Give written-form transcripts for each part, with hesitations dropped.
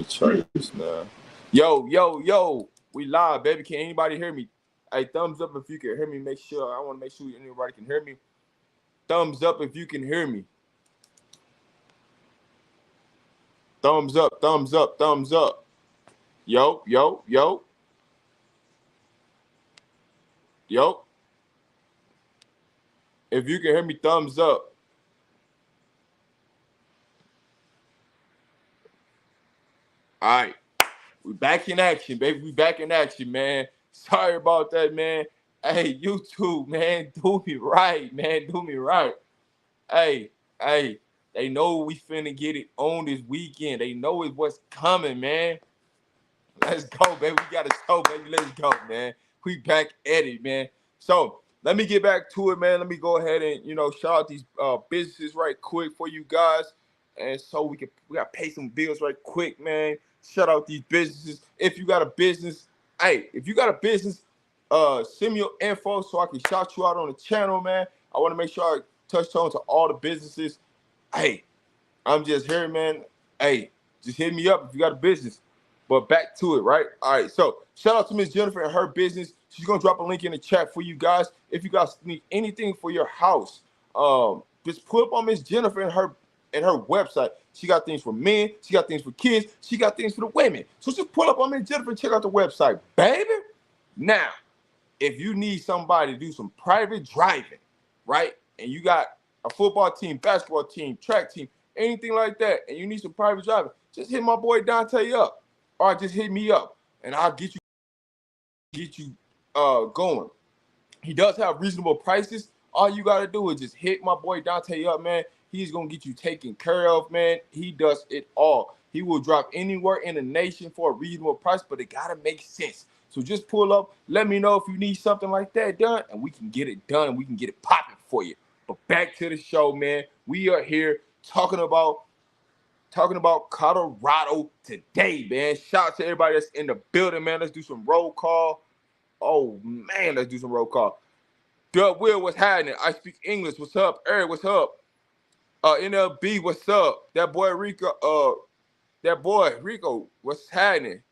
Charts now. Yo. We live, baby. Can anybody hear me? Hey, thumbs up if you can hear me. Make sure I want to make sure anybody can hear me. Thumbs up if you can hear me. Thumbs up, thumbs up, thumbs up. Yo. Yo. If you can hear me, thumbs up. All right. We back in action, baby. We back in action, man. Sorry about that, man. Hey, YouTube, man, do me right, man. Do me right. Hey, hey, they know we finna get it on this weekend. They know it's what's coming, man. Let's go, baby. We got a show, baby. Let's go, man. We back at it, man. So let me get back to it, man. Let me go ahead and shout out these businesses right quick for you guys, and so we gotta pay some bills right quick, man. Shout out these businesses. If you got a business, send me your info so I can shout you out on the channel, man. I want to make sure I touch on to all the businesses. Hey, I'm just here, man. Hey, just hit me up if you got a business. But back to it, right? All right. So shout out to Miss Jennifer and her business. She's gonna drop a link in the chat for you guys. If you guys need anything for your house, just pull up on Miss Jennifer and her website. She got things for men. She got things for kids. She got things for the women. So just pull up on Miss Jennifer and check out the website, baby. Now, if you need somebody to do some private driving, right? And you got a football team, basketball team, track team, anything like that, and you need some private driving, just hit my boy Dante up. Or just hit me up and I'll get you going. He does have reasonable prices. All you gotta do is just hit my boy Dante up, man. He's gonna get you taken care of, man. He does it all. He will drop anywhere in the nation for a reasonable price, but it gotta make sense. So just pull up, let me know if you need something like that done, and we can get it done and we can get it popping for you. But back to the show, man. We are here talking about Colorado today, man. Shout out to everybody that's in the building, man. Let's do some roll call. Oh, man, let's do some roll call. Doug Will, what's happening? I speak English. What's up? Eric, what's up? NLB, what's up? That boy Rico, what's happening?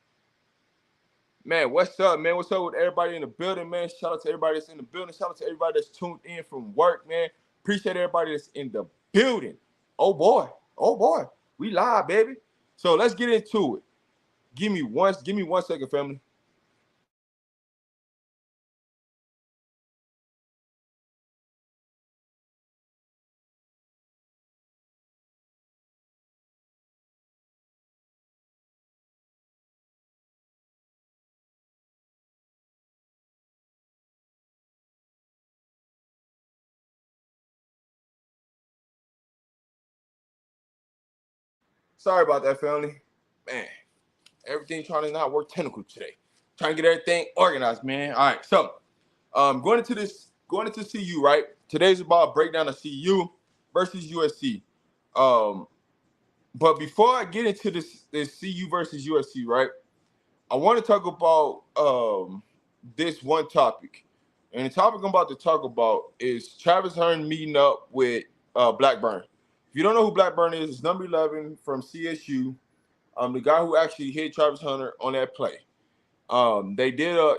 Man, what's up, man? What's up with everybody in the building, man? Shout out to everybody that's in the building. Shout out to everybody that's tuned in from work, man. Appreciate everybody that's in the building. Oh boy. We live, baby. So let's get into it. Give me one second, family. Sorry about that, family. Man, everything trying to not work technical today. Trying to get everything organized, man. All right, so going into CU, right? Today's about a breakdown of CU versus USC. Um, but before I get into this CU versus USC, right? I want to talk about this one topic. And the topic I'm about to talk about is Travis Hearn meeting up with Blackburn. If you don't know who Blackburn is, it's number 11 from CSU. The guy who actually hit Travis Hunter on that play. They did a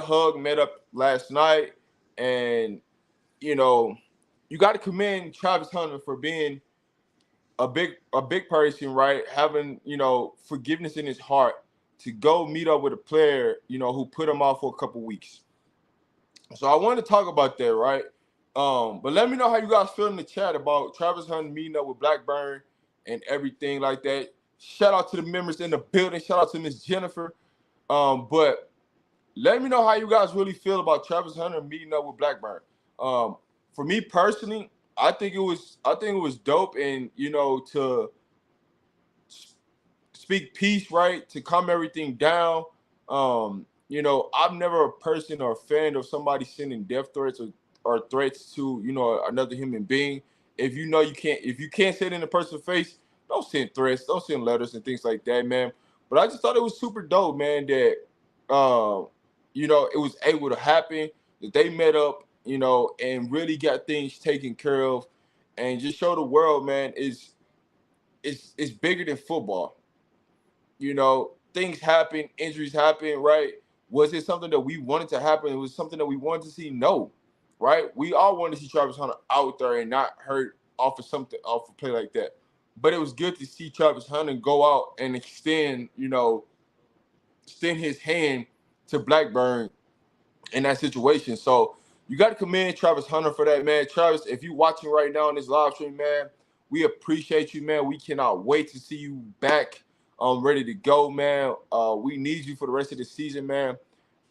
hug, met up last night, and you know, you got to commend Travis Hunter for being a big person, right? Having forgiveness in his heart to go meet up with a player, who put him off for a couple weeks. So I wanted to talk about that, right? But let me know how you guys feel in the chat about Travis Hunter meeting up with Blackburn and everything like that. Shout out to the members in the building. Shout out to Miss Jennifer. But let me know how you guys really feel about Travis Hunter meeting up with Blackburn. For me personally, I think it was dope, and to speak peace, right? To calm everything down. I'm never a person or a fan of somebody sending death threats or threats to, another human being. If you can't say it in a person's face, don't send threats, don't send letters and things like that, man. But I just thought it was super dope, man, that it was able to happen, that they met up, and really got things taken care of, and just show the world, man, it's bigger than football. Things happen, injuries happen, right? Was it something that we wanted to happen? It was something that we wanted to see? No, right? We all wanted to see Travis Hunter out there and not hurt off a play like that. But it was good to see Travis Hunter go out and extend his hand to Blackburn in that situation. So you got to commend Travis Hunter for that, man. Travis, if you're watching right now on this live stream, man, we appreciate you, man. We cannot wait to see you back, ready to go, man. We need you for the rest of the season, man.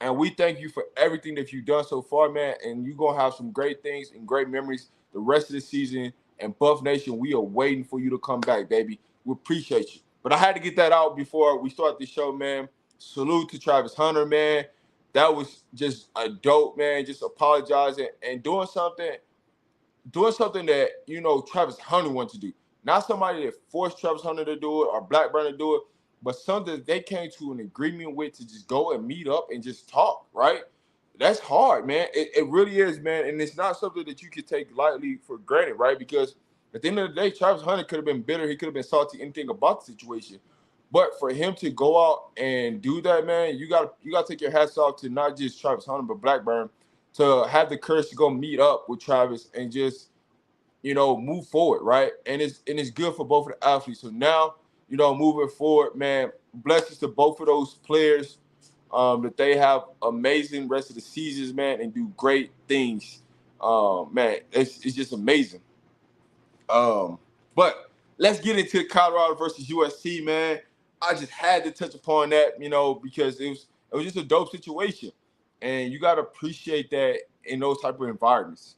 And we thank you for everything that you've done so far, man. And you're going to have some great things and great memories the rest of the season. And Buff Nation, we are waiting for you to come back, baby. We appreciate you. But I had to get that out before we start the show, man. Salute to Travis Hunter, man. That was just a dope, man. Just apologizing and doing something that, Travis Hunter wants to do. Not somebody that forced Travis Hunter to do it or Blackburn to do it, but something that they came to an agreement with to just go and meet up and just talk, right? That's hard, man. It really is, man. And it's not something that you could take lightly for granted, right? Because at the end of the day, Travis Hunter could have been bitter. He could have been salty, anything about the situation. But for him to go out and do that, man, you gotta take your hats off to not just Travis Hunter, but Blackburn, to have the courage to go meet up with Travis and just, move forward, right? And it's good for both of the athletes. So now, moving forward, man, blessings to both of those players, that they have amazing rest of the seasons, man, and do great things. Man, it's just amazing. But let's get into Colorado versus USC, man. I just had to touch upon that, because it was just a dope situation, and you gotta appreciate that in those type of environments.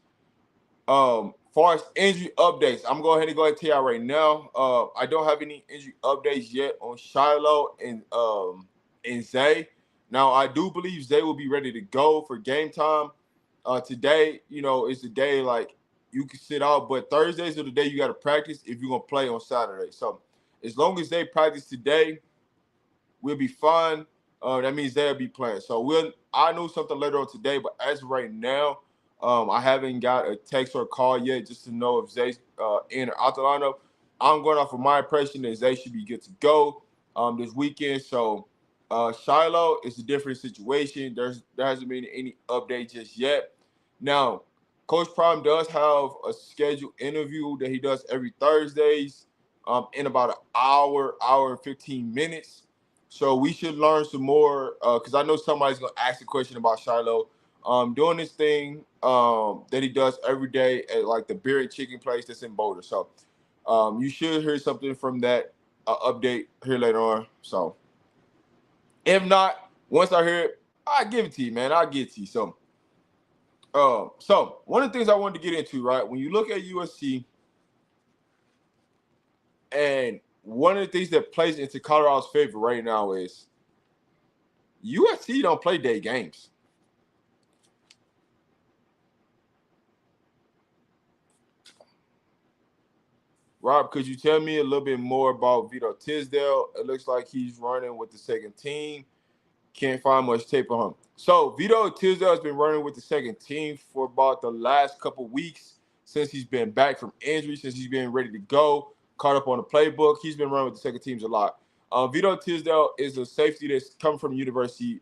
Far as injury updates, I'm going to go ahead and tell y'all right now. I don't have any injury updates yet on Shiloh and Zay. Now I do believe Zay will be ready to go for game time. Today, is the day like you can sit out, but Thursdays are the day you got to practice if you're gonna play on Saturday. So as long as they practice today, we'll be fine. That means they'll be playing. So I know something later on today, but as of right now, I haven't got a text or a call yet just to know if Zay's in or out the lineup. I'm going off of my impression that Zay should be good to go this weekend. So Shiloh is a different situation. There hasn't been any update just yet. Now, Coach Prime does have a scheduled interview that he does every Thursdays in about an hour and 15 minutes. So we should learn some more because I know somebody's going to ask a question about Shiloh. Doing this thing that he does every day at like the beer and chicken place that's in Boulder. So you should hear something from that update here later on. So if not, once I hear it, I'll give it to you, man. I'll get it to you. So one of the things I wanted to get into, right, when you look at USC, and one of the things that plays into Colorado's favor right now is USC don't play day games. Rob, could you tell me a little bit more about Vito Tisdale? It looks like he's running with the second team. Can't find much tape on him. So Vito Tisdale has been running with the second team for about the last couple weeks since he's been back from injury, since he's been ready to go, caught up on the playbook. He's been running with the second teams a lot. Vito Tisdale is a safety that's coming from the University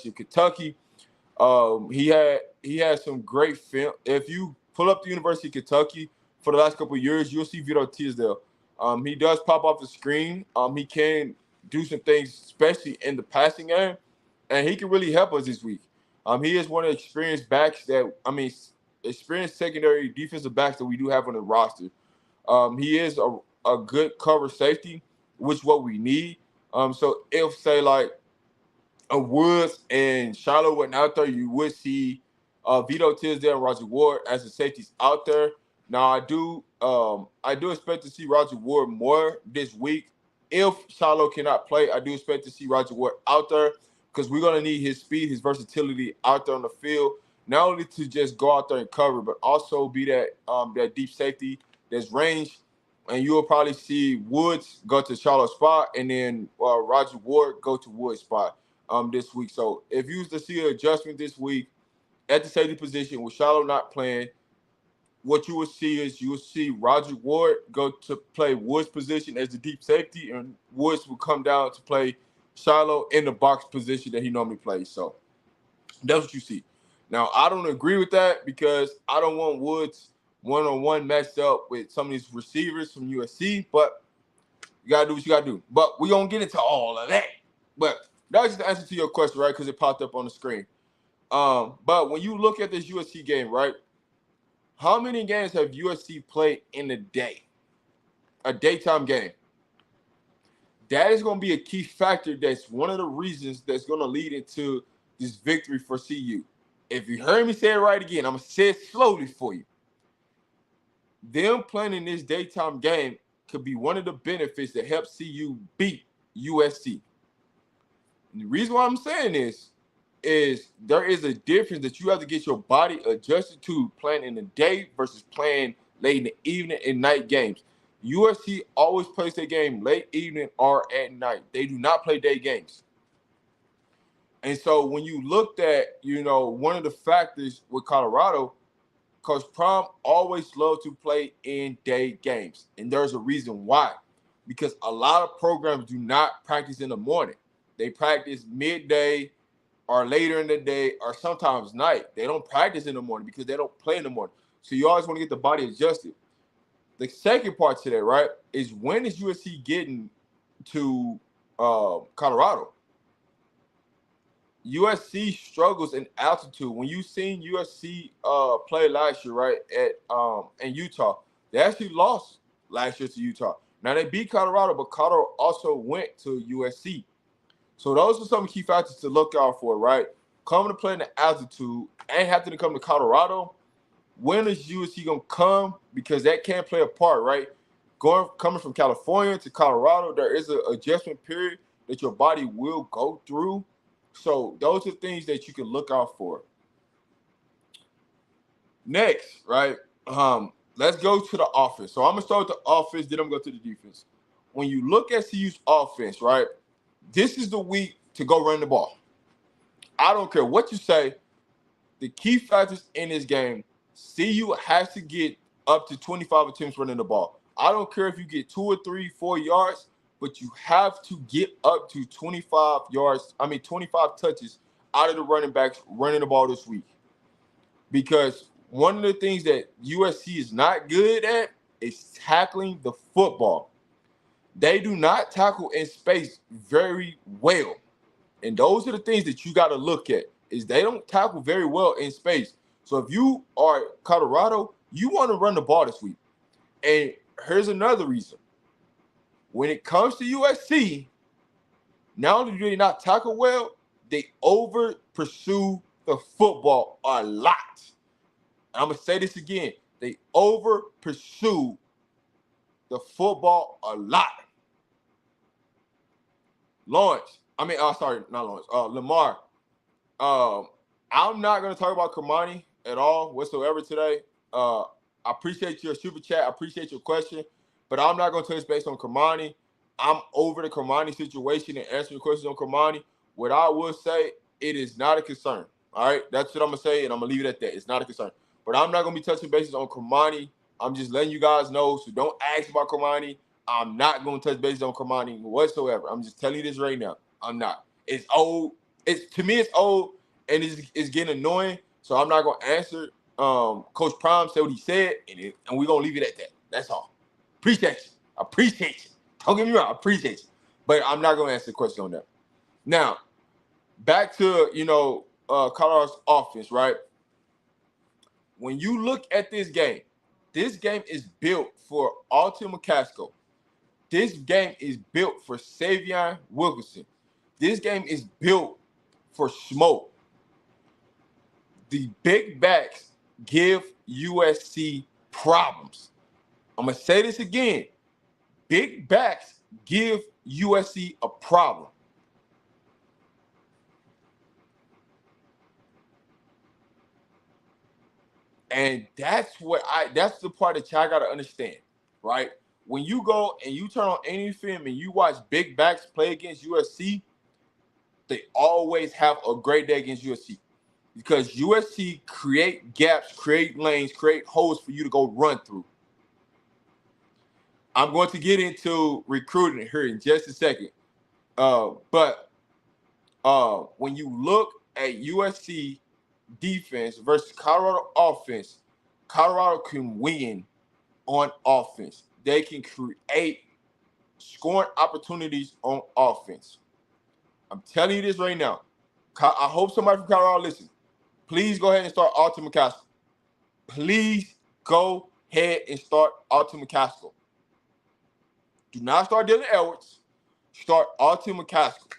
of Kentucky. He had some great film. If you pull up the University of Kentucky for the last couple of years, you'll see Vito Tisdale. He does pop off the screen. He can do some things, especially in the passing game, and he can really help us this week. He is one of the experienced backs experienced secondary defensive backs that we do have on the roster. He is a good cover safety, which is what we need. So if, say, like, a Woods and Shiloh went out there, you would see Vito Tisdale and Roger Ward as the safeties out there. Now, I do expect to see Roger Ward more this week. If Shiloh cannot play, I do expect to see Roger Ward out there because we're going to need his speed, his versatility out there on the field, not only to just go out there and cover, but also be that deep safety that's range. And you'll probably see Woods go to Shiloh's spot and then Roger Ward go to Woods' spot this week. So if you was to see an adjustment this week at the safety position with Shiloh not playing, what you will see is you will see Roger Ward go to play Woods' position as the deep safety, and Woods will come down to play Shiloh in the box position that he normally plays. So that's what you see. Now, I don't agree with that because I don't want Woods one-on-one matched up with some of these receivers from USC, but you got to do what you got to do. But we're going to get into all of that. But that was just the answer to your question, right, because it popped up on the screen. But when you look at this USC game, right, how many games have USC played in a day? A daytime game. That is going to be a key factor. That's one of the reasons that's going to lead into this victory for CU. If you heard me say it right again, I'm going to say it slowly for you. Them playing in this daytime game could be one of the benefits that helps CU beat USC. And the reason why I'm saying this is there is a difference that you have to get your body adjusted to playing in the day versus playing late in the evening and night games. USC always plays their game late evening or at night. They do not play day games. And so when you looked at, one of the factors with Colorado, Coach Prom always loved to play in day games. And there's a reason why. Because a lot of programs do not practice in the morning. They practice midday or later in the day or sometimes night. They don't practice in the morning because they don't play in the morning. So you always want to get the body adjusted. The second part to that, right, is when is USC getting to Colorado? USC struggles in altitude. When you seen USC play last year, right, at in Utah, they actually lost last year to Utah. Now they beat Colorado, but Colorado also went to USC. So those are some key factors to look out for, right? Coming to play in the altitude and having to come to Colorado. When is USC gonna come? Because that can play a part, right? Coming from California to Colorado, there is an adjustment period that your body will go through. So those are things that you can look out for. Next, right? Let's go to the offense. So I'm gonna start with the offense, then I'm gonna go to the defense. When you look at CU's offense, right? This is the week to go run the ball. I don't care what you say. The key factors in this game, CU has to get up to 25 attempts running the ball. I don't care if you get 2 or 3, 4 yards, but you have to get up to 25 touches out of the running backs running the ball this week. Because one of the things that USC is not good at is tackling the football. They do not tackle in space very well. And those are the things that you got to look at, is they don't tackle very well in space. So if you are Colorado, you want to run the ball this week. And here's another reason. When it comes to USC, not only do they not tackle well, they over pursue the football a lot. And I'm going to say this again. They over pursue the football a lot. Lamar. I'm not going to talk about Kamani at all whatsoever today. I appreciate your super chat. I appreciate your question. But I'm not going to touch based on Kamani. I'm over the Kamani situation and answering questions on Kamani. What I will say, it is not a concern. All right? That's what I'm going to say, and I'm going to leave it at that. It's not a concern. But I'm not going to be touching bases on Kamani. I'm just letting you guys know, so don't ask about Kamani. I'm not going to touch bases on Kamani whatsoever. I'm just telling you this right now. I'm not. It's old. To me, it's old, and it's getting annoying, so I'm not going to answer. Coach Prime said what he said, and we're going to leave it at that. That's all. Appreciate you. I appreciate you. Don't get me wrong. I appreciate you. But I'm not going to answer the question on that. Now, back to, Colorado's offense, right? When you look at this game is built for Alton McCaskill. This game is built for Savion Wilkinson. This game is built for Smoke. The big backs give USC problems. I'm going to say this again. Big backs give USC a problem. And that's the part that y'all got to understand, right? When you go and you turn on any film and you watch big backs play against USC, they always have a great day against USC. because USC create gaps, create lanes, create holes for you to go run through. I'm going to get into recruiting here in just a second. But when you look at USC defense versus Colorado offense, Colorado can win on offense. They can create scoring opportunities on offense. I'm telling you this right now. I hope somebody from Colorado listens. Please go ahead and start Alton McCaskill. Please go ahead and start Alton McCaskill. Do not start Dylan Edwards. Start Alton McCaskill.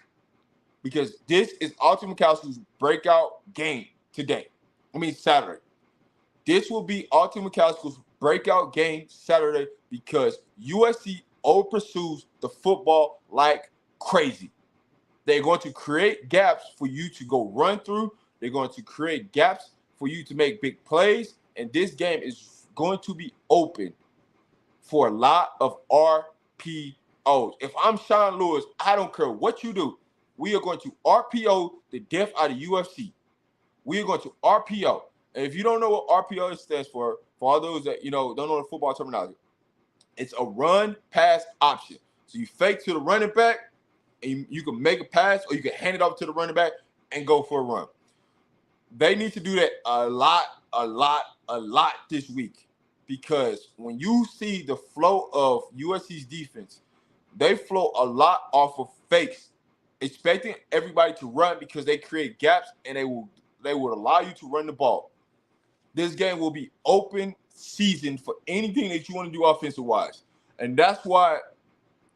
Because this is Alton McCaskill's breakout game Saturday. This will be Alton McCaskill's breakout game Saturday because USC over-pursues the football like crazy. They're going to create gaps for you to go run through. They're going to create gaps for you to make big plays. And this game is going to be open for a lot of RPOs. If I'm Sean Lewis, I don't care what you do. We are going to RPO the death out of UFC. We are going to RPO. And if you don't know what RPO stands for all those that don't know the football terminology, it's a run pass option. So you fake to the running back, and you can make a pass, or you can hand it off to the running back and go for a run. They need to do that a lot this week, because when you see the flow of USC's defense, they flow a lot off of fakes, expecting everybody to run because they create gaps and they will allow you to run the ball. This game will be open season for anything that you want to do offensive wise. And that's why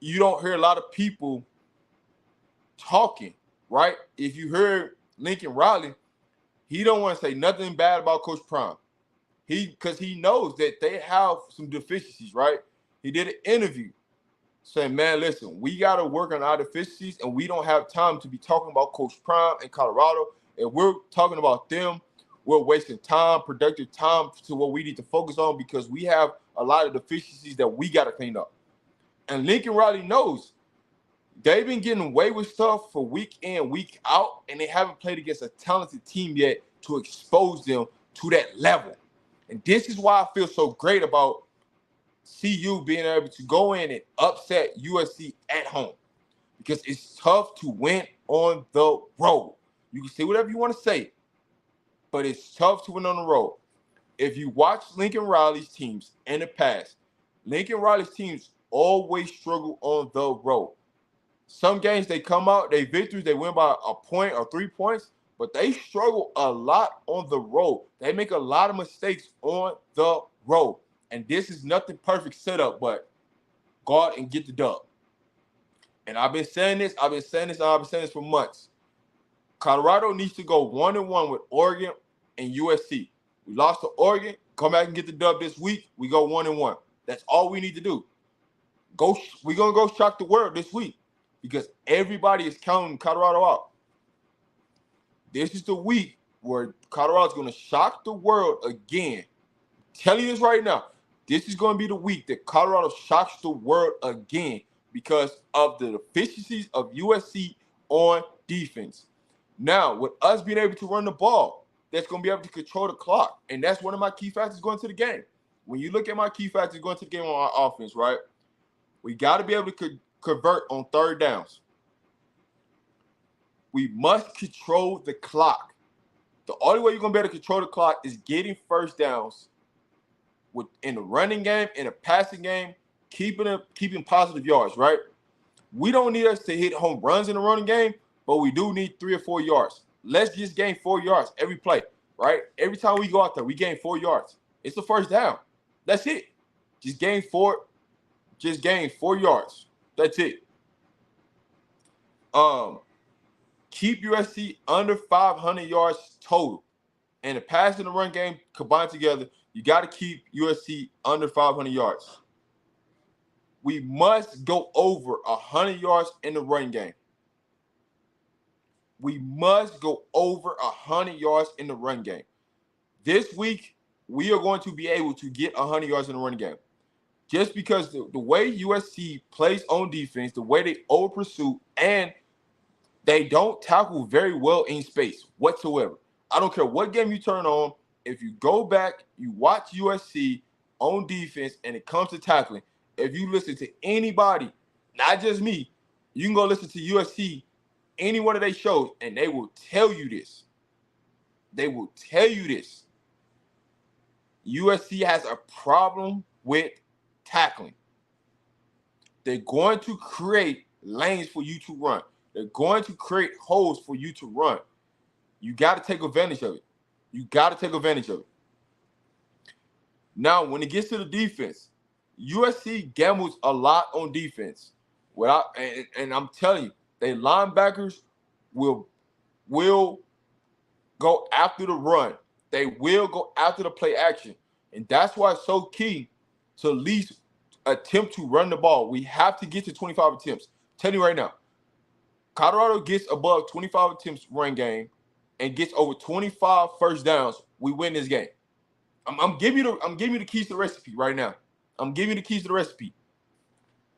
you don't hear a lot of people talking, right? If you heard Lincoln Riley, he don't want to say nothing bad about Coach Prime. Because he knows that they have some deficiencies, right? He did an interview saying, man, listen, we got to work on our deficiencies, and we don't have time to be talking about Coach Prime and Colorado. And we're talking about them. We're wasting time, productive time to what we need to focus on, because we have a lot of deficiencies that we got to clean up. And Lincoln Riley knows they've been getting away with stuff for week in, week out, and they haven't played against a talented team yet to expose them to that level. And this is why I feel so great about CU being able to go in and upset USC at home, because it's tough to win on the road. You can say whatever you want to say, but it's tough to win on the road. If you watch Lincoln Riley's teams in the past, Lincoln Riley's teams always struggle on the road. Some games they come out, they victories, they win by a point or 3 points, but they struggle a lot on the road. They make a lot of mistakes on the road. And this is nothing perfect setup, but go out and get the dub. And I've been saying this for months. Colorado needs to go 1-1 with Oregon and USC. We lost to Oregon. Come back and get the dub this week. We go 1-1. That's all we need to do. We're going to go shock the world this week, because everybody is counting Colorado out. This is the week where Colorado is going to shock the world again. I'm telling you this right now. This is going to be the week that Colorado shocks the world again because of the deficiencies of USC on defense. Now, with us being able to run the ball, that's going to be able to control the clock. And that's one of my key factors going to the game. When you look at my key factors going to the game on our offense, right, we got to be able to convert on third downs. We must control the clock. The only way you're going to be able to control the clock is getting first downs in the running game, in the passing game, keeping positive yards, right? We don't need us to hit home runs in the running game, but we do need 3 or 4 yards. Let's just gain 4 yards every play, right? Every time we go out there, we gain 4 yards. It's the first down. That's it. Just gain 4 yards. That's it. Keep USC under 500 yards total. And the pass and the run game combined together, you got to keep USC under 500 yards. We must go over 100 yards in the run game. We must go over 100 yards in the run game. This week, we are going to be able to get 100 yards in the run game. Just because the way USC plays on defense, the way they over-pursue, and they don't tackle very well in space whatsoever. I don't care what game you turn on. If you go back, you watch USC on defense, and it comes to tackling, if you listen to anybody, not just me, you can go listen to USC, any one of their shows, and they will tell you this. They will tell you this. USC has a problem with tackling. They're going to create lanes for you to run. They're going to create holes for you to run. You got to take advantage of it. You got to take advantage of it. Now, when it gets to the defense, USC gambles a lot on defense. And I'm telling you, they linebackers will go after the run. They will go after the play action. And that's why it's so key to at least attempt to run the ball. We have to get to 25 attempts. I'm telling you right now, Colorado gets above 25 attempts run game and gets over 25 first downs, we win this game. I'm giving you the keys to the recipe right now. I'm giving you the keys to the recipe.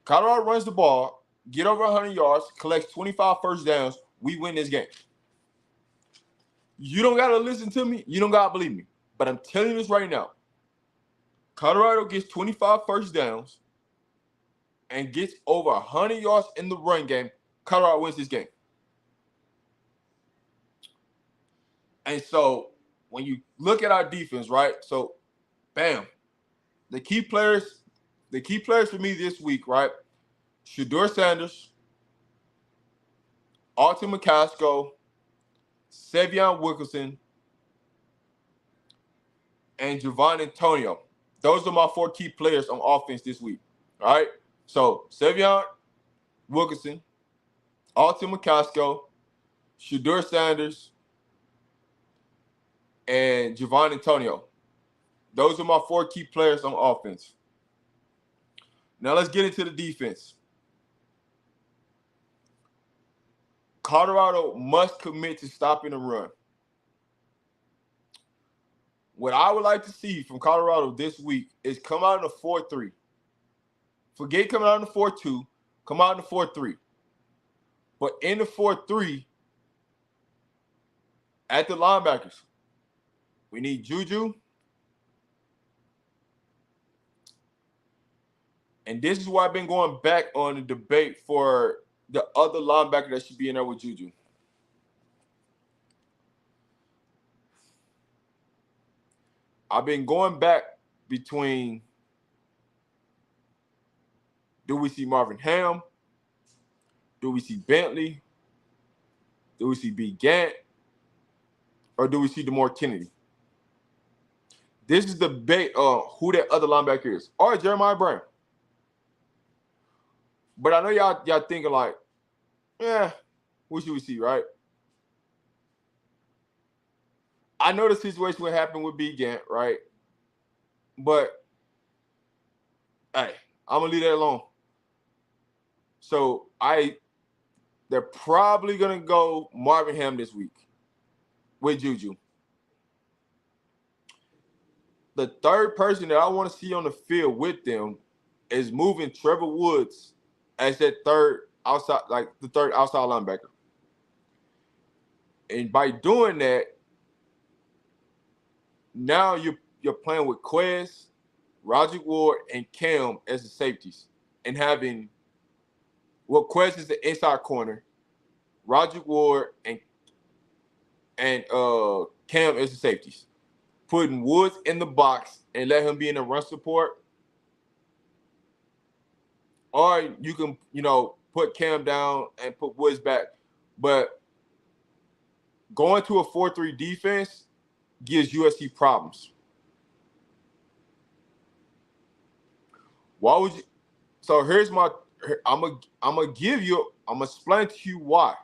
Colorado runs the ball, get over 100 yards, collects 25 first downs, we win this game. You don't got to listen to me. You don't got to believe me. But I'm telling you this right now. Colorado gets 25 first downs and gets over 100 yards in the run game. Colorado wins this game. And so when you look at our defense, right? So, bam. The key players for me this week, right? Shedeur Sanders, Alton McCaskill, Sevion Wilkerson, and Javon Antonio. Those are my 4 key players on offense this week. All right? So, Sevion Wilkerson, Alton McCaskill, Shedeur Sanders, and Javon Antonio. Those are my 4 key players on offense. Now let's get into the defense. Colorado must commit to stopping the run. What I would like to see from Colorado this week is come out in a 4-3. Forget coming out in a 4-2. Come out in a 4-3. But in the 4-3, at the linebackers, we need Juju. And this is why I've been going back on the debate for the other linebacker that should be in there with Juju. I've been going back between, do we see Marvin Ham? Do we see Bentley? Do we see B. Gant? Or do we see DeMar Kennedy? This is the debate of who that other linebacker is. Or Jeremiah Brown. But I know y'all thinking like, yeah, who should we see, right? I know the situation what happened with B. Gant, right? But, hey, I'm going to leave that alone. So, they're probably going to go Marvin Ham this week with Juju. The third person that I want to see on the field with them is moving Trevor Woods as that third outside linebacker. And by doing that, now you're playing with Quez, Roger Ward, and Cam as the safeties. And having, Quez is the inside corner, Roger Ward and Cam as the safeties. Putting Woods in the box and let him be in the run support. Or you can, put Cam down and put Woods back. But going to a 4-3 defense gives USC problems. Why would you? So here's my. I'm gonna explain to you why.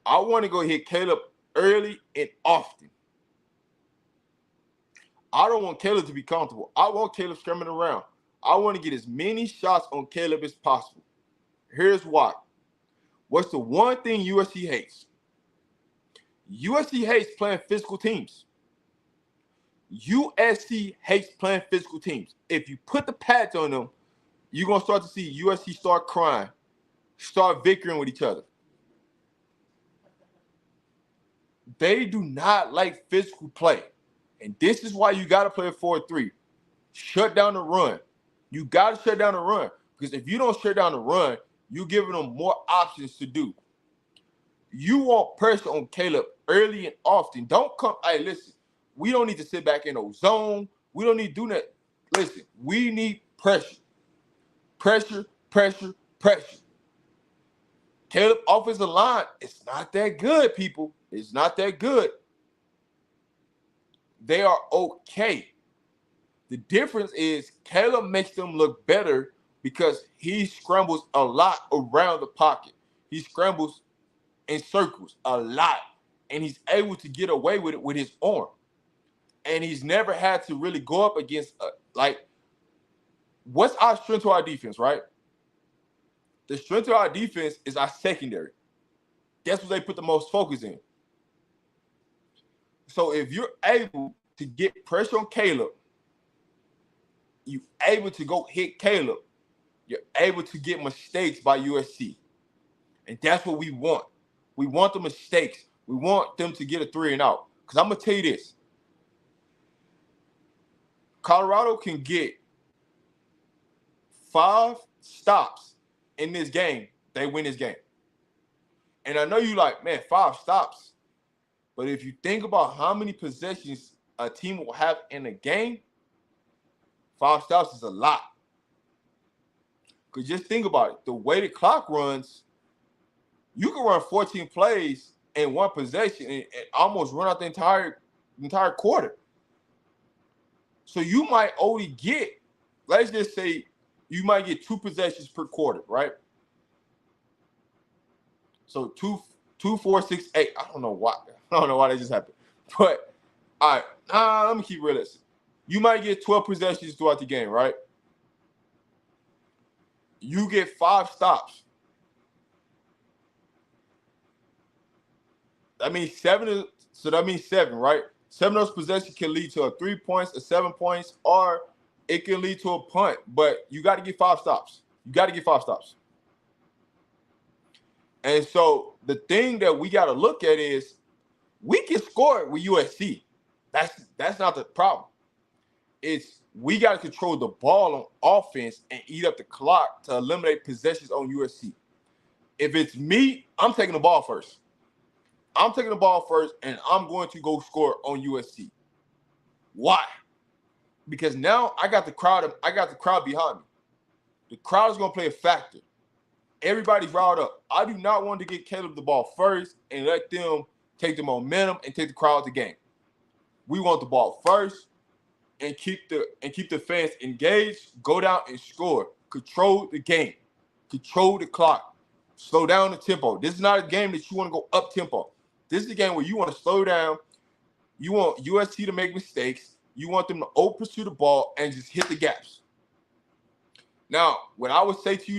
I want to go hit Caleb early and often. I don't want Caleb to be comfortable. I want Caleb screaming around. I want to get as many shots on Caleb as possible. Here's why. What's the one thing USC hates? USC hates playing physical teams. USC hates playing physical teams. If you put the pads on them, you're going to start to see USC start crying start bickering with each other. They do not like physical play. And this is why you got to play a 4-3. Shut down the run. You got to shut down the run. Because if you don't shut down the run, you're giving them more options to do. You want pressure on Caleb early and often. Don't come, hey, listen, we don't need to sit back in no zone. We don't need to do that. Listen, we need pressure. Pressure, pressure, pressure. Caleb offensive line, it's not that good, people. It's not that good. They are okay. The difference is Caleb makes them look better because he scrambles a lot around the pocket. He scrambles in circles a lot, and he's able to get away with it with his arm. And he's never had to really go up against, what's our strength to our defense, right? The strength of our defense is our secondary. That's what they put the most focus in. So if you're able to get pressure on Caleb, you're able to go hit Caleb, you're able to get mistakes by USC. And that's what we want. We want the mistakes. We want them to get a 3 and out. Because I'm going to tell you this. Colorado can get 5 stops in this game. They win this game. And I know you like, man, 5 stops. But if you think about how many possessions a team will have in a game, 5 stops is a lot. Because just think about it. The way the clock runs, you can run 14 plays in one possession and almost run out the entire quarter. So you might only get, let's just say, you might get 2 possessions per quarter, right? So 2, 4, 6, 8. I don't know why that just happened. But all right, let me keep realistic. You might get 12 possessions throughout the game, right? You get 5 stops. That means 7. So that means 7, right? 7 of those possessions can lead to a 3 points, a 7 points, or it can lead to a punt. But you got to get 5 stops. You got to get 5 stops. And so the thing that we got to look at is we can score with USC. That's not the problem. It's we got to control the ball on offense and eat up the clock to eliminate possessions on USC. If it's me, I'm taking the ball first. I'm taking the ball first, and I'm going to go score on USC. Why? Because now I got the crowd behind me. The crowd is going to play a factor. Everybody's riled up. I do not want to get Caleb the ball first and let them take the momentum and take the crowd to the game. We want the ball first and keep the fans engaged, go down and score. Control the game. Control the clock. Slow down the tempo. This is not a game that you want to go up tempo. This is a game where you want to slow down. You want USC to make mistakes. You want them to pursue the ball and just hit the gaps. Now, what I would say to you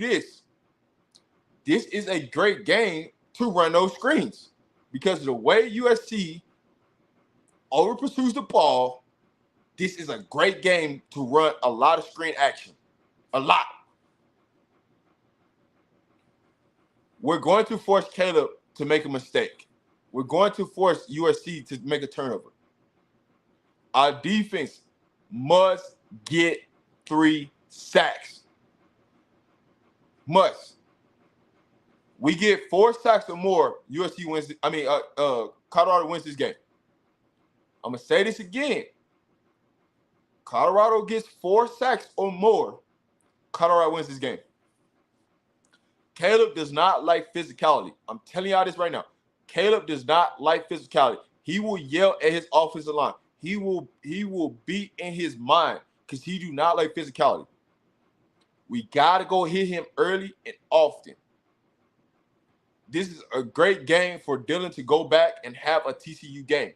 this is a great game to run those screens because of the way USC pursues the ball. This is a great game to run a lot of screen action. A lot. We're going to force Caleb to make a mistake. We're going to force USC to make a turnover. Our defense must get 3 sacks. Must. We get 4 sacks or more, USC wins. Colorado wins this game. I'm going to say this again. Colorado gets 4 sacks or more, Colorado wins this game. Caleb does not like physicality. I'm telling y'all this right now. Caleb does not like physicality. He will yell at his offensive line. He will be in his mind because he do not like physicality. We got to go hit him early and often. This is a great game for Dylan to go back and have a TCU game.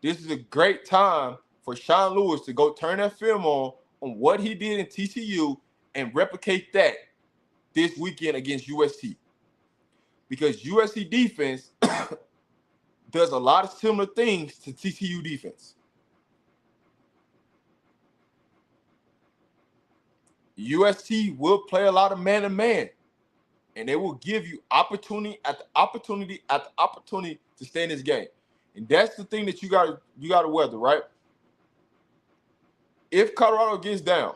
This is a great time for Sean Lewis to go turn that film on what he did in TCU and replicate that this weekend against USC. Because USC defense does a lot of similar things to TCU defense. USC will play a lot of man-to-man. And they will give you opportunity after opportunity after opportunity to stay in this game. And that's the thing that you gotta weather, right? If Colorado gets down,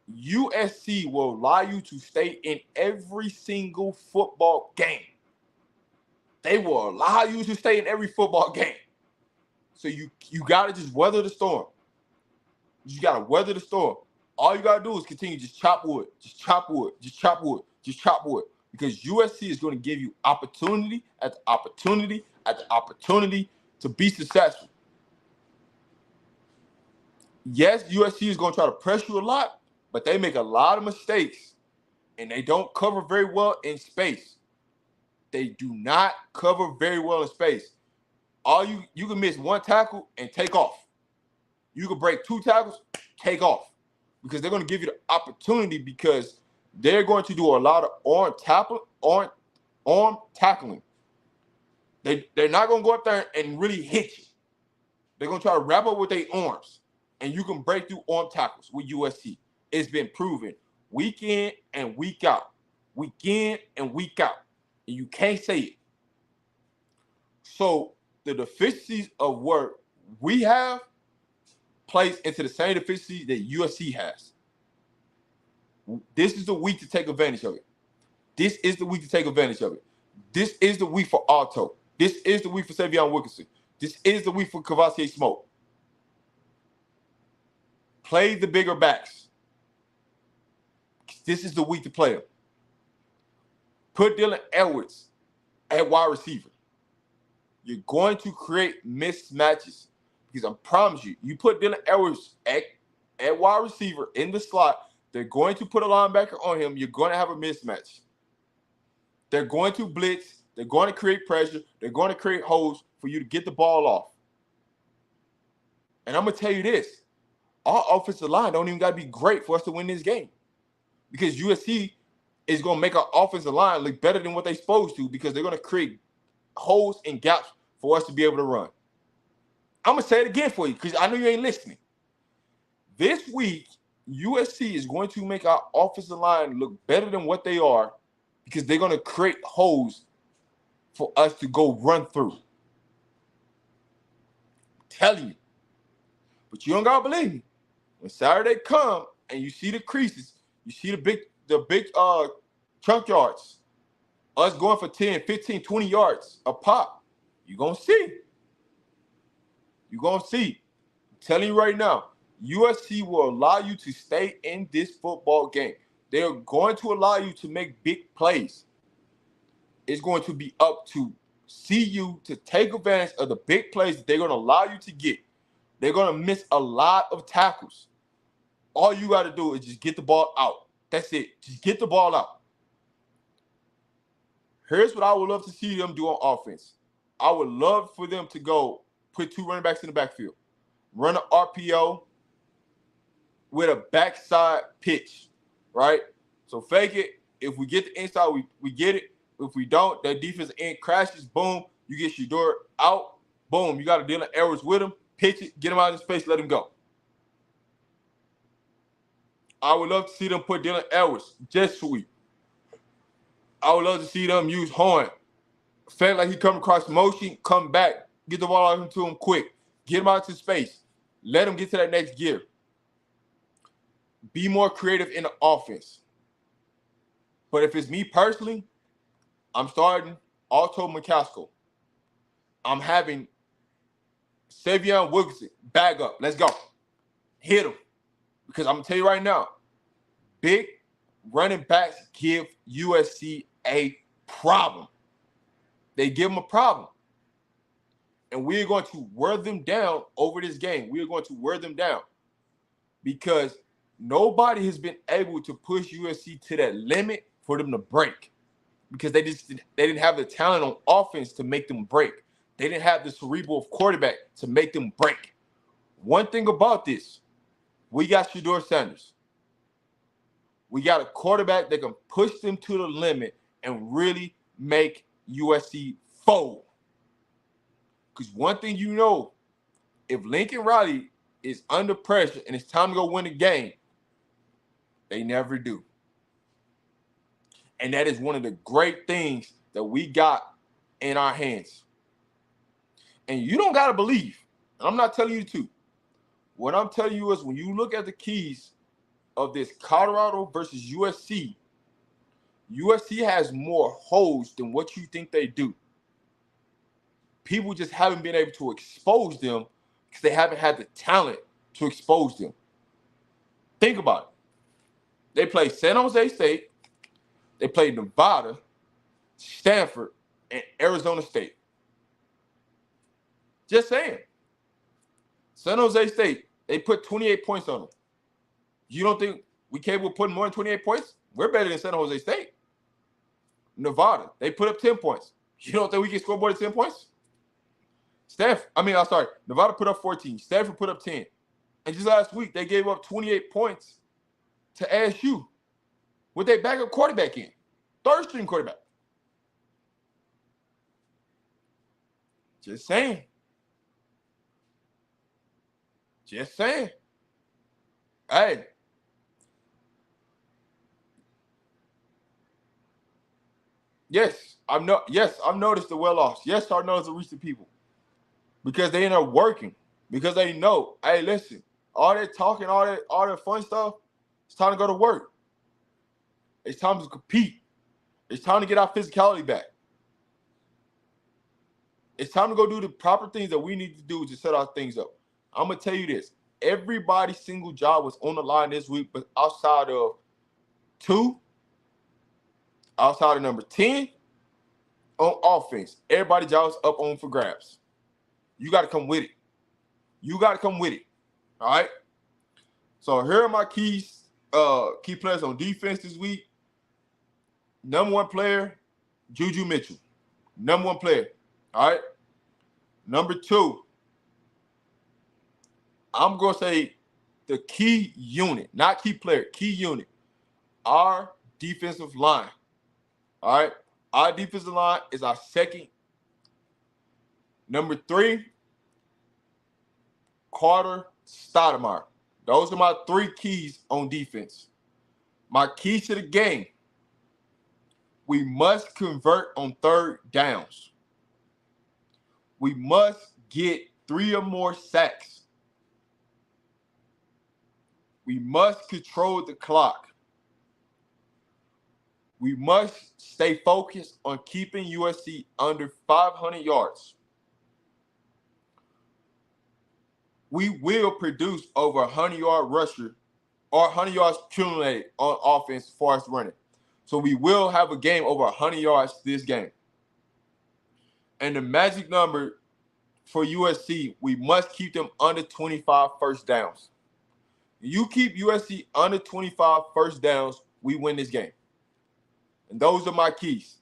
USC will allow you to stay in every single football game. They will allow you to stay in every football game. So you gotta just weather the storm. You gotta weather the storm. All you gotta do is continue just chop wood, just chop wood, just chop wood, just chop wood. Because USC is going to give you opportunity after opportunity after opportunity to be successful. Yes, USC is going to try to press you a lot, but they make a lot of mistakes, and they don't cover very well in space. They do not cover very well in space. You can miss one tackle and take off. You can break two tackles, take off, because they're going to give you the opportunity, because they're going to do a lot of arm tackling. They're not going to go up there and really hit you. They're going to try to wrap up with their arms, and you can break through arm tackles with USC. It's been proven week in and week out, week in and week out, and you can't say it. So the deficiencies of what we have plays into the same deficiencies that USC has. This is the week to take advantage of it. This is the week to take advantage of it. This is the week for Alto. This is the week for Savion Wilkinson. This is the week for Kavasier Smoke. Play the bigger backs. This is the week to play them. Put Dylan Edwards at wide receiver. You're going to create mismatches, because I promise you, you put Dylan Edwards at wide receiver in the slot, they're going to put a linebacker on him. You're going to have a mismatch. They're going to blitz. They're going to create pressure. They're going to create holes for you to get the ball off. And I'm going to tell you this. Our offensive line don't even got to be great for us to win this game, because USC is going to make our offensive line look better than what they're supposed to, because they're going to create holes and gaps for us to be able to run. I'm going to say it again for you, because I know you ain't listening. This week, USC is going to make our offensive line look better than what they are, because they're going to create holes for us to go run through. I'm telling you. But you don't got to believe me. When Saturday come and you see the creases, you see the big chunk yards, us going for 10, 15, 20 yards a pop, you're going to see. You're going to see. I'm telling you right now, USC will allow you to stay in this football game. They're going to allow you to make big plays. It's going to be up to CU to take advantage of the big plays that they're going to allow you to get. They're going to miss a lot of tackles. All you got to do is just get the ball out. That's it. Just get the ball out. Here's what I would love to see them do on offense. I would love for them to go put two running backs in the backfield, run an RPO with a backside pitch, right? So fake it. If we get the inside, we get it. If we don't, that defensive end crashes. Boom. You get Shedeur out. Boom. You got to deal in errors with him. Pitch it. Get him out of space. Let him go. I would love to see them put Dylan Edwards jet sweep. I would love to see them use Horn. Felt like he come across motion, come back, get the ball out to him quick, get him out to space, let him get to that next gear. Be more creative in the offense. But if it's me personally, I'm starting Alto McCaskill. I'm having Savion Wilkinson bag up. Let's go. Hit him. Because I'm going to tell you right now, big running backs give USC a problem. They give them a problem. And we're going to wear them down over this game. We're going to wear them down. Because nobody has been able to push USC to that limit for them to break. Because they didn't have the talent on offense to make them break. They didn't have the cerebral quarterback to make them break. One thing about this, we got Shedeur Sanders. We got a quarterback that can push them to the limit and really make USC fold. Because one thing you know, if Lincoln Riley is under pressure and it's time to go win a game, they never do. And that is one of the great things that we got in our hands. And you don't got to believe. And I'm not telling you to. What I'm telling you is when you look at the keys of this Colorado versus USC, USC has more holes than what you think they do. People just haven't been able to expose them because they haven't had the talent to expose them. Think about it. They played San Jose State, they played Nevada, Stanford, and Arizona State. Just saying. San Jose State, they put 28 points on them. You don't think we capable of putting more than 28 points? We're better than San Jose State. Nevada, they put up 10 points. You don't think we can score more than 10 points? Nevada put up 14. Stanford put up 10. And just last week, they gave up 28 points to ASU with their backup quarterback in. Third-string quarterback. Just saying. Just saying. Hey. Yes, I've noticed the well-offs. Yes, I've noticed the recent people. Because they end up working. Because they know, hey, listen, all that talking, all that fun stuff, it's time to go to work. It's time to compete. It's time to get our physicality back. It's time to go do the proper things that we need to do to set our things up. I'm going to tell you this. Everybody's single job was on the line this week, but outside of number 10, on offense, everybody's job is up on for grabs. You got to come with it. All right? So here are my key players on defense this week. Number 1 player, Juju Mitchell. Number 1 player. All right? Number 2, I'm going to say the key unit, not key player, key unit, our defensive line. All right? Our defensive line is our second. Number 3, Carter Stoudemire. Those are my 3 keys on defense. My keys to the game, we must convert on third downs. We must get 3 or more sacks. We must control the clock. We must stay focused on keeping USC under 500 yards. We will produce over 100-yard rusher or 100 yards cumulated on offense as far as running. So we will have a game over 100 yards this game. And the magic number for USC, we must keep them under 25 first downs. You keep USC under 25 first downs, we win this game. And those are my keys.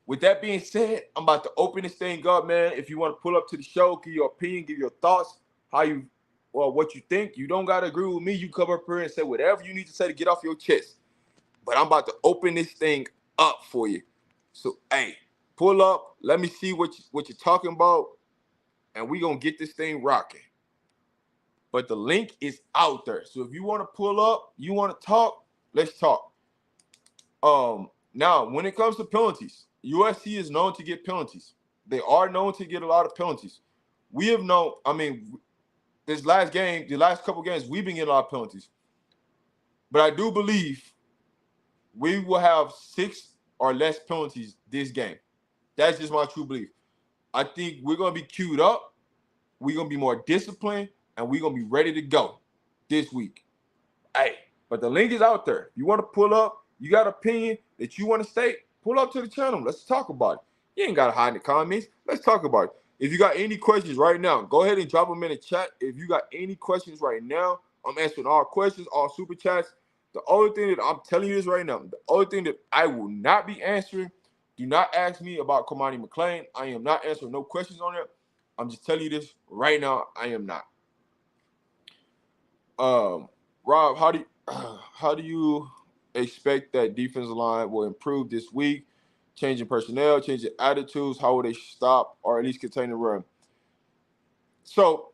With that being said, I'm about to open this thing up, man. If you want to pull up to the show, give your opinion, give your thoughts, what you think. You don't got to agree with me. You come up here and say whatever you need to say to get off your chest. But I'm about to open this thing up for you. So, hey, pull up. Let me see what you're talking about. And we're going to get this thing rocking. But the link is out there. So if you want to pull up, you want to talk, let's talk. Now, when it comes to penalties, USC is known to get penalties. They are known to get a lot of penalties. We have known, this last game, the last couple games, we've been getting a lot of penalties. But I do believe we will have 6 or less penalties this game. That's just my true belief. I think we're going to be queued up. We're going to be more disciplined. And we're going to be ready to go this week. Hey, but the link is out there. You want to pull up, you got an opinion that you want to state, pull up to the channel. Let's talk about it. You ain't got to hide in the comments. Let's talk about it. If you got any questions right now, go ahead and drop them in the chat. If you got any questions right now, I'm answering all questions, all super chats. The only thing that I'm telling you is right now, the only thing that I will not be answering, do not ask me about Kamani McLean. I am not answering no questions on it. I'm just telling you this right now. I am not. Rob, how do you expect that defensive line will improve this week? Changing personnel, changing attitudes, how will they stop or at least contain the run? So,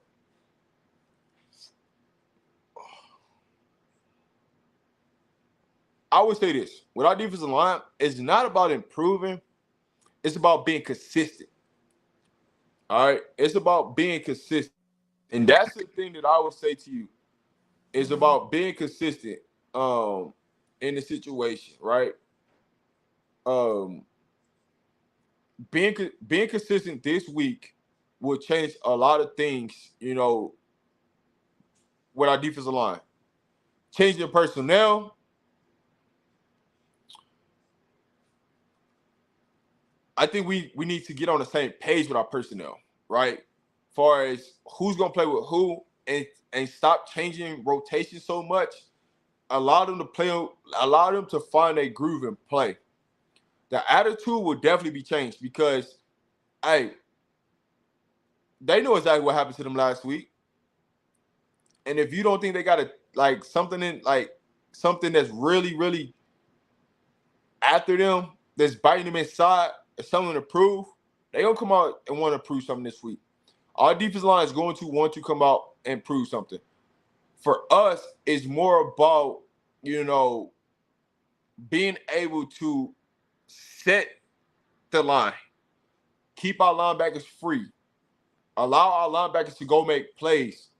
I would say this: with our defensive line, it's not about improving; it's about being consistent. All right, it's about being consistent, and that's the thing that I would say to you is about being consistent in the situation, right? Um, being consistent this week will change a lot of things, with our defensive line. Changing personnel, I think we need to get on the same page with our personnel, right? Far as who's gonna play with who, and stop changing rotation so much. Allow them to play. Allow them to find a groove and play. The attitude will definitely be changed because, hey, they know exactly what happened to them last week. And if you don't think they got a like something in like something that's really, really after them, that's biting them inside, or something to prove, they gonna come out and want to prove something this week. Our defense line is going to want to come out and prove something. For us, it's more about, being able to set the line, keep our linebackers free, allow our linebackers to go make plays,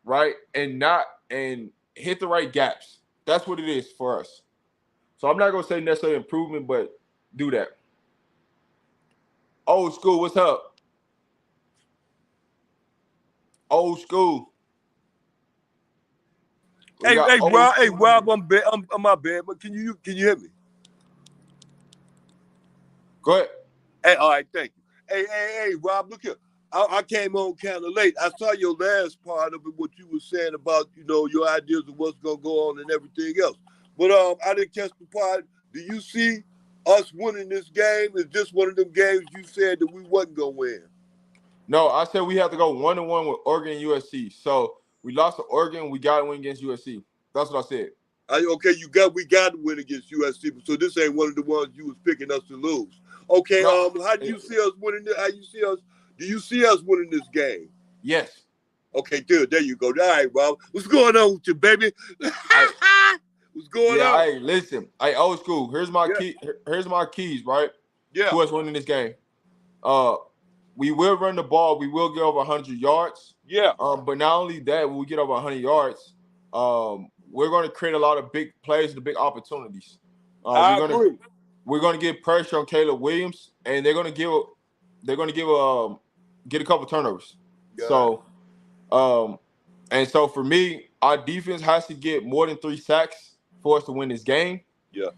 right? And hit the right gaps. That's what it is for us. So I'm not gonna say necessarily improvement, but do that. Old school, what's up? Old school. We Hey, got hey, old Rob. Hey, school. Rob. I'm my bad, but can you hear me? Go ahead. Hey, all right, thank you. Hey, Rob, look here. I came on kind of late. I saw your last part of it, what you were saying about, your ideas of what's gonna go on and everything else. But I didn't catch the part. Do you see us winning this game? Is this one of them games you said that we wasn't gonna win? No, I said we have to go 1-1 with Oregon and USC. So we lost to Oregon, we got to win against USC. That's what I said. Okay, we got to win against USC, so this ain't one of the ones you was picking us to lose. Okay, No, how do you see us winning? How you see us? Do you see us winning this game? yes. Okay, good. There you go. All right, Rob. What's going on with you, baby? I What's going Yeah, on? hey, listen. Hey, old school. Here's my Yeah, key. Here's my keys, right? yeah. To us winning this game. Uh, we will run the ball. We will get over 100 yards. Yeah, But not only that, when we get over 100 yards, we're going to create a lot of big plays and big opportunities. Uh, we're I gonna agree. we're gonna get pressure on Caleb Williams, and they're gonna give get a couple turnovers. God. So, um, and so for me, our defense has to get more than 3 sacks for us to win this game, Yeah,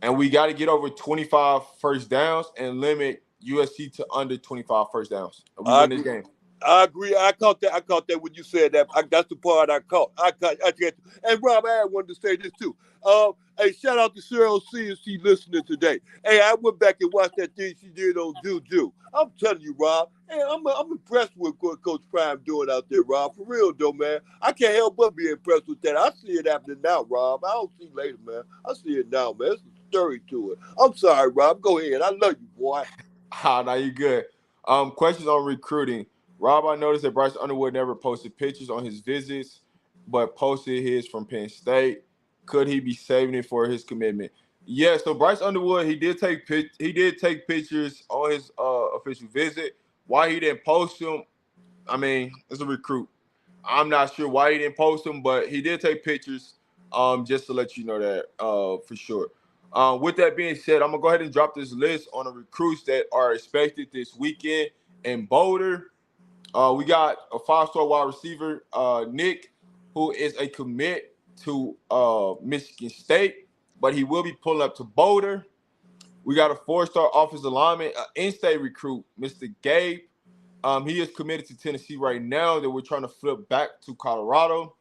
and we got to get over 25 first downs and limit USC to under 25 first downs. And we I win this agree. game. I agree. I caught that. I caught that when you said that. That's the part I caught. I get. And Rob, I wanted to say this too. Hey, shout out to Cheryl C and she listening today. Hey, I went back and watched that thing she did on Juju. I'm telling you, Rob. Hey, I'm impressed with what Coach Prime doing out there, Rob. For real though, man. I can't help but be impressed with that. I see it happening now, Rob. I don't see it later, man. I see it now, man. There's a story to it. I'm sorry, Rob. Go ahead. I love you, boy. Ah, now you good. Questions on recruiting. Rob, I noticed that Bryce Underwood never posted pictures on his visits, but posted his from Penn State. Could he be saving it for his commitment? Yeah. So Bryce Underwood, he did take pictures on his official visit. Why he didn't post them? I mean, it's a recruit. I'm not sure why he didn't post them, but he did take pictures. Just to let you know that for sure. With that being said, I'm gonna go ahead and drop this list on the recruits that are expected this weekend in Boulder. We got a 5-star wide receiver, Nick, who is a commit to Michigan State, but he will be pulling up to Boulder. We got a 4-star offensive lineman, in-state recruit, Mr. Gabe. He is committed to Tennessee right now. That we're trying to flip back to Colorado.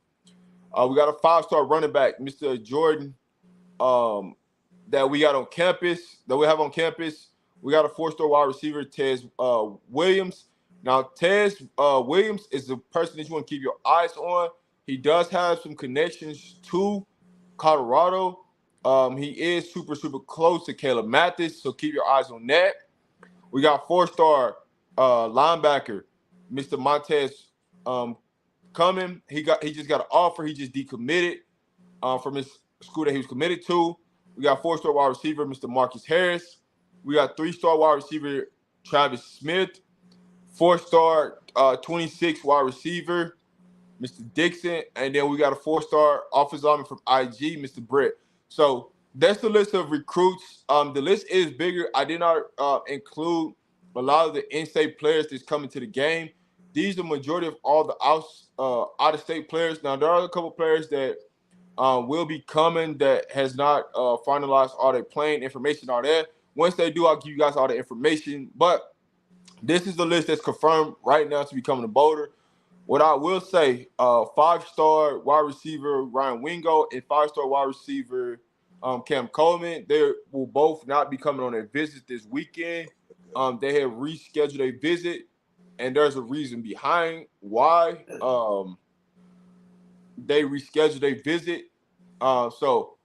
We got a 5-star running back, Mr. Jordan, um, that we got on campus. That we have on campus. We got a 4-star wide receiver, Tez Williams. Now, Tez Williams is the person that you want to keep your eyes on. He does have some connections to Colorado. He is super, super close to Caleb Mathis, so keep your eyes on that. We got 4-star linebacker, Mr. Montez um, coming. He just got an offer. He just decommitted from his school that he was committed to. We got 4-star wide receiver, Mr. Marcus Harris. We got 3-star wide receiver, Travis Smith. 4-star, 26 wide receiver, Mr. Dixon. And then we got a 4-star offensive lineman from IG, Mr. Britt. So that's the list of recruits. The list is bigger. I did not include a lot of the in-state players that's coming to the game. These are the majority of all the out-of-state players. Now, there are a couple players that will be coming that has not finalized all their playing information, all that. Once they do, I'll give you guys all the information. But this is the list that's confirmed right now to be coming to Boulder. What I will say, 5-star wide receiver Ryan Wingo and 5-star wide receiver Cam Coleman, they will both not be coming on a visit this weekend. They have rescheduled a visit, and there's a reason behind why they rescheduled a visit. So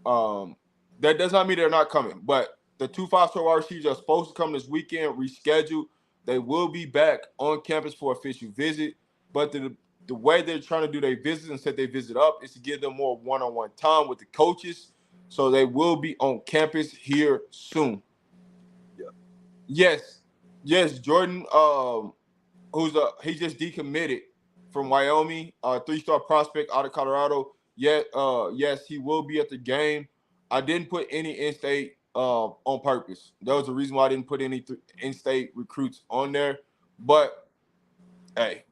that does not mean they're not coming. But the 2 5-star wide receivers are supposed to come this weekend, rescheduled. They will be back on campus for official visit. But the way they're trying to do their visits and set their visit up is to give them more one-on-one time with the coaches. So they will be on campus here soon. Yeah. Yes, Jordan, he just decommitted from Wyoming, 3-star prospect out of Colorado. Yet, yes, he will be at the game. I didn't put any in-state on purpose. That was the reason why I didn't put any in-state recruits on there. But, hey,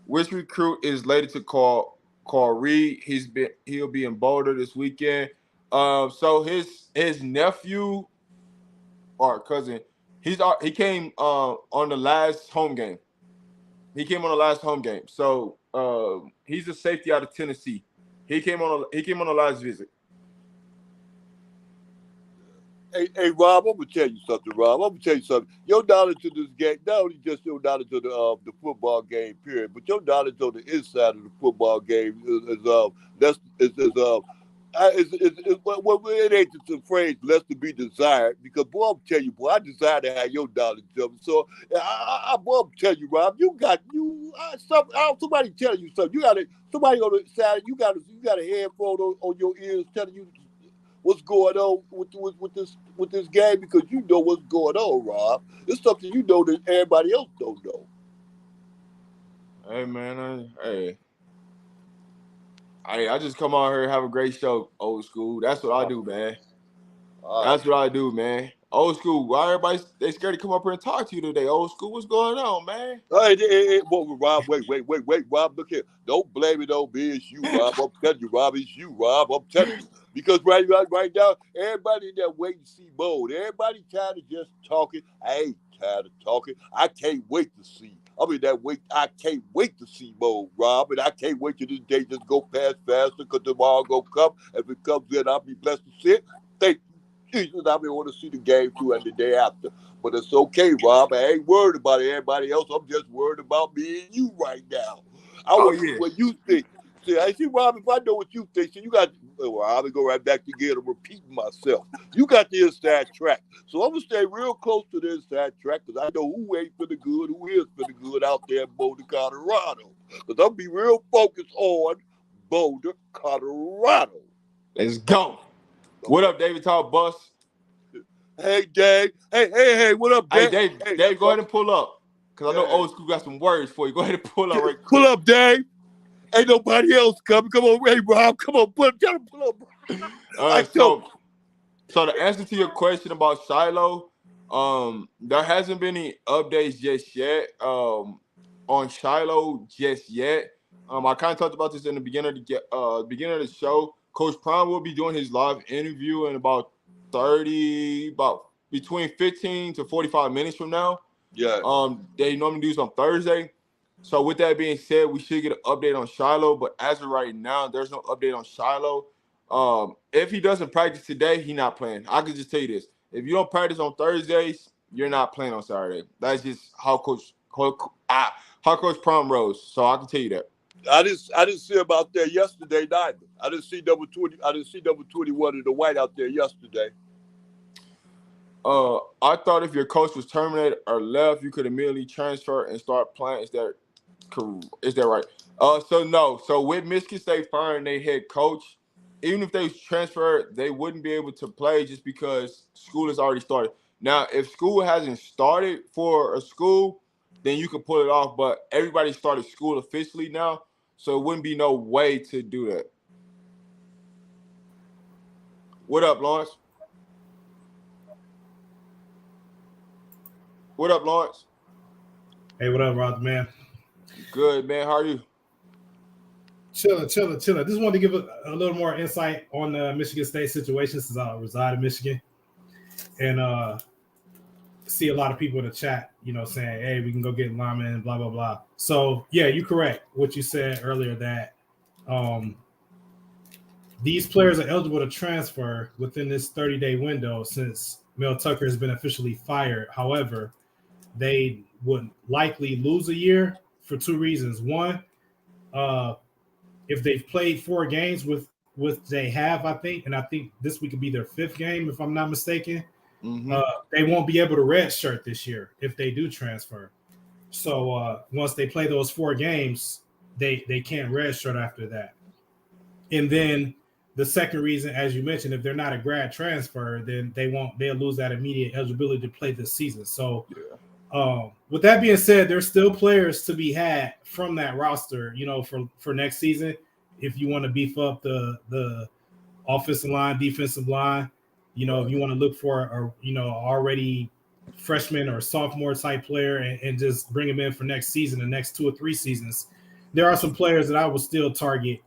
which recruit is later to call Reed? He'll be in Boulder this weekend. So his nephew or cousin, he came on the last home game. He came on the last home game. So he's a safety out of Tennessee. He came on the last visit. Hey, Rob, I'm gonna tell you something, Rob. I'm gonna tell you something. Your knowledge of this game, not only just your knowledge of the football game, period, but your knowledge on the inside of the football game it ain't just a phrase less to be desired. Because boy, I'm telling you, boy, I desire to have your knowledge of it. So boy, I'm telling you, Rob, somebody telling you something. Somebody on the side, you got a headphone on your ears telling you what's going on with this game, because you know what's going on, Rob. It's something you know that everybody else don't know. Hey man, I just come out here and have a great show, old school. That's what I do, man. That's what I do, man. Old school. Why everybody they scared to come up here and talk to you today? Old school, what's going on, man? Rob, wait, Rob, look here. Don't blame it on me. It's you, Rob. I'm telling you, Rob, it's you, Rob. I'm telling you. Because right now, everybody in that wait and see mode. Everybody tired of just talking. I ain't tired of talking. I can't wait to see. I'm in that wait. I can't wait to see mode, Rob. And I can't wait till this day just go past faster, because tomorrow gonna come. If it comes in, I'll be blessed to see it. Thank you, Jesus. I want to see the game too, and the day after. But it's okay, Rob. I ain't worried about everybody else. I'm just worried about me and you right now. I want to see what you think. See, Rob, if I know what you think, so you got, well, I'm going to go right back again and repeating myself. You got the inside track. So I'm going to stay real close to the inside track, because I know who ain't for the good, who is for the good out there in Boulder, Colorado. Because I'm going to be real focused on Boulder, Colorado. Let's go. What up, David Talk Bus? Hey, Dave. Hey, what up, Dave? Hey, Dave, go ahead and pull up, because I know old school got some words for you. Go ahead and pull up right quick. Pull up, Dave. Ain't nobody else coming. Come on, hey, Rob. Come on, tell him pull up. All right, so the answer to your question about Shiloh, there hasn't been any updates just yet on Shiloh just yet. I kind of talked about this in the beginning of the show. Coach Prime will be doing his live interview in about between 15 to 45 minutes from now. Yeah. They normally do this on Thursday. So with that being said, we should get an update on Shiloh. But as of right now, there's no update on Shiloh. If he doesn't practice today, he's not playing. I can just tell you this: if you don't practice on Thursdays, you're not playing on Saturday. That's just how Coach Prime rolls. So I can tell you that. I didn't see him out there yesterday neither. I didn't see number 20. I didn't see number 21 in the white out there yesterday. I thought if your coach was terminated or left, you could immediately transfer and start playing. Is that right? So no. So with Michigan State firing their head coach, even if they transferred, they wouldn't be able to play just because school has already started. Now, if school hasn't started for a school, then you can pull it off. But everybody started school officially now, so it wouldn't be no way to do that. What up, Lawrence? What up, Lawrence? Hey, what up, Rod, man? Good, man. How are you? Chilling. Just wanted to give a little more insight on the Michigan State situation since I reside in Michigan. And see a lot of people in the chat, saying, hey, we can go get linemen, blah, blah, blah. So, yeah, you're correct. What you said earlier that these players are eligible to transfer within this 30-day window since Mel Tucker has been officially fired. However, they would likely lose a year for two reasons. One, if they've played 4 games with they have, I think this week could be their 5th game, if I'm not mistaken. Mm-hmm. They won't be able to redshirt this year if they do transfer. So once they play those 4 games, they can't redshirt after that. And then the second reason, as you mentioned, if they're not a grad transfer, then they'll lose that immediate eligibility to play this season. So with that being said, there's still players to be had from that roster, for next season. If you want to beef up the offensive line, defensive line, if you want to look for a already freshman or sophomore type player and just bring him in for next season, the next 2 or 3 seasons, there are some players that I will still target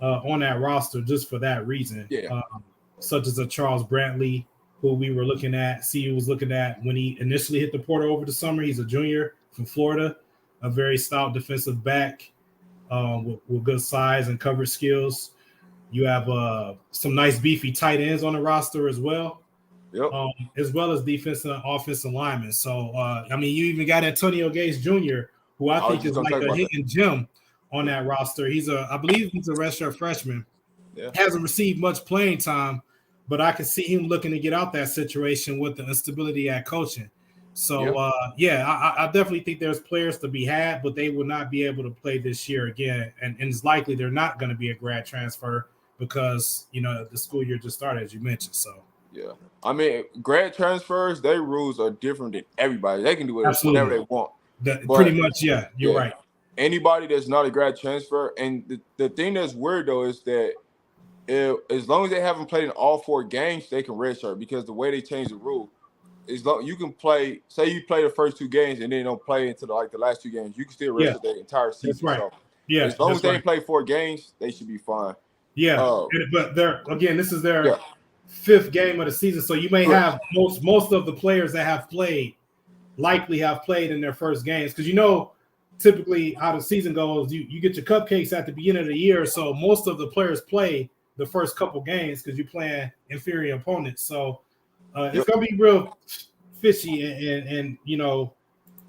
on that roster just for that reason. Such as a Charles Brantley, who we were looking at, CU was looking at when he initially hit the portal over the summer. He's a junior from Florida, a very stout defensive back with good size and coverage skills. You have some nice beefy tight ends on the roster as well, as well as defensive and offensive linemen. So, you even got Antonio Gates Jr., who I think is like a hidden gem on that roster. I believe he's a redshirt freshman. Yeah. Hasn't received much playing time, but I can see him looking to get out that situation with the instability at coaching. So, I definitely think there's players to be had, but they will not be able to play this year again. And it's likely they're not going to be a grad transfer because, the school year just started, as you mentioned. So, grad transfers, their rules are different than everybody. They can do whatever they want. Pretty much, you're right. Anybody that's not a grad transfer, and the thing that's weird, though, is that as long as they haven't played in all 4 games, they can redshirt because the way they changed the rule, you can play. Say you play the first 2 games and then don't play into the last 2 games, you can still redshirt the entire season. That's right. So, as long as they play 4 games, they should be fine. Yeah, but this is their 5th game of the season, so you may have most of the players that have played likely have played in their first games because typically how the season goes, you get your cupcakes at the beginning of the year, so most of the players play the first couple games because you're playing inferior opponents. So it's gonna be real fishy, and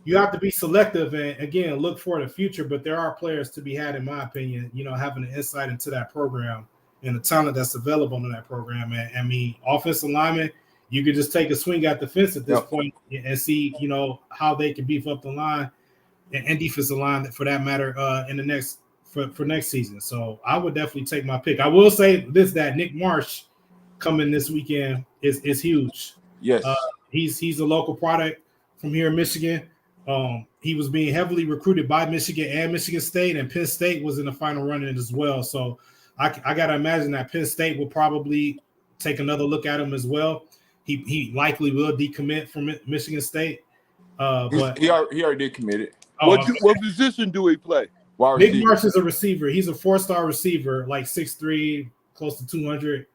you have to be selective and again look for the future. But there are players to be had, in my opinion. Having an insight into that program and the talent that's available in that program. And offensive linemen, you could just take a swing at the fence at this point and see how they can beef up the line and defensive line for that matter in the next for next season. So I would definitely take my pick. I will say this, that Nick Marsh coming this weekend is huge. Yes. He's a local product from here in Michigan. He was being heavily recruited by Michigan and Michigan State, and Penn State was in the final run-in as well. So I got to imagine that Penn State will probably take another look at him as well. He likely will decommit from Michigan State. But he already did commit it. What position do he play? Nick Marsh is a receiver. He's a 4-star receiver, like 6'3", close to 200,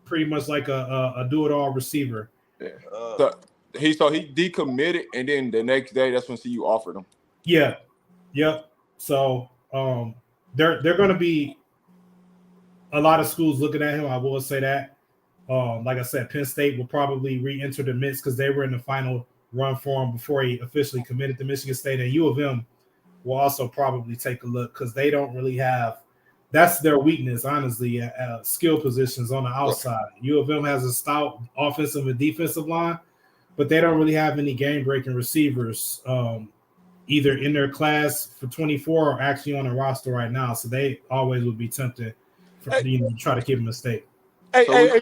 pretty much like a do-it-all receiver. Yeah. He decommitted, and then the next day, that's when CU offered him. Yeah. Yep. So they're going to be a lot of schools looking at him. I will say that. Like I said, Penn State will probably re-enter the mix because they were in the final run for him before he officially committed to Michigan State, and U of M will also probably take a look because they don't really have – that's their weakness, honestly, skill positions on the outside. U of M has a stout offensive and defensive line, but they don't really have any game-breaking receivers either in their class for 24 or actually on the roster right now. So they always would be tempted try to keep him in state. Hey, So hey, hey,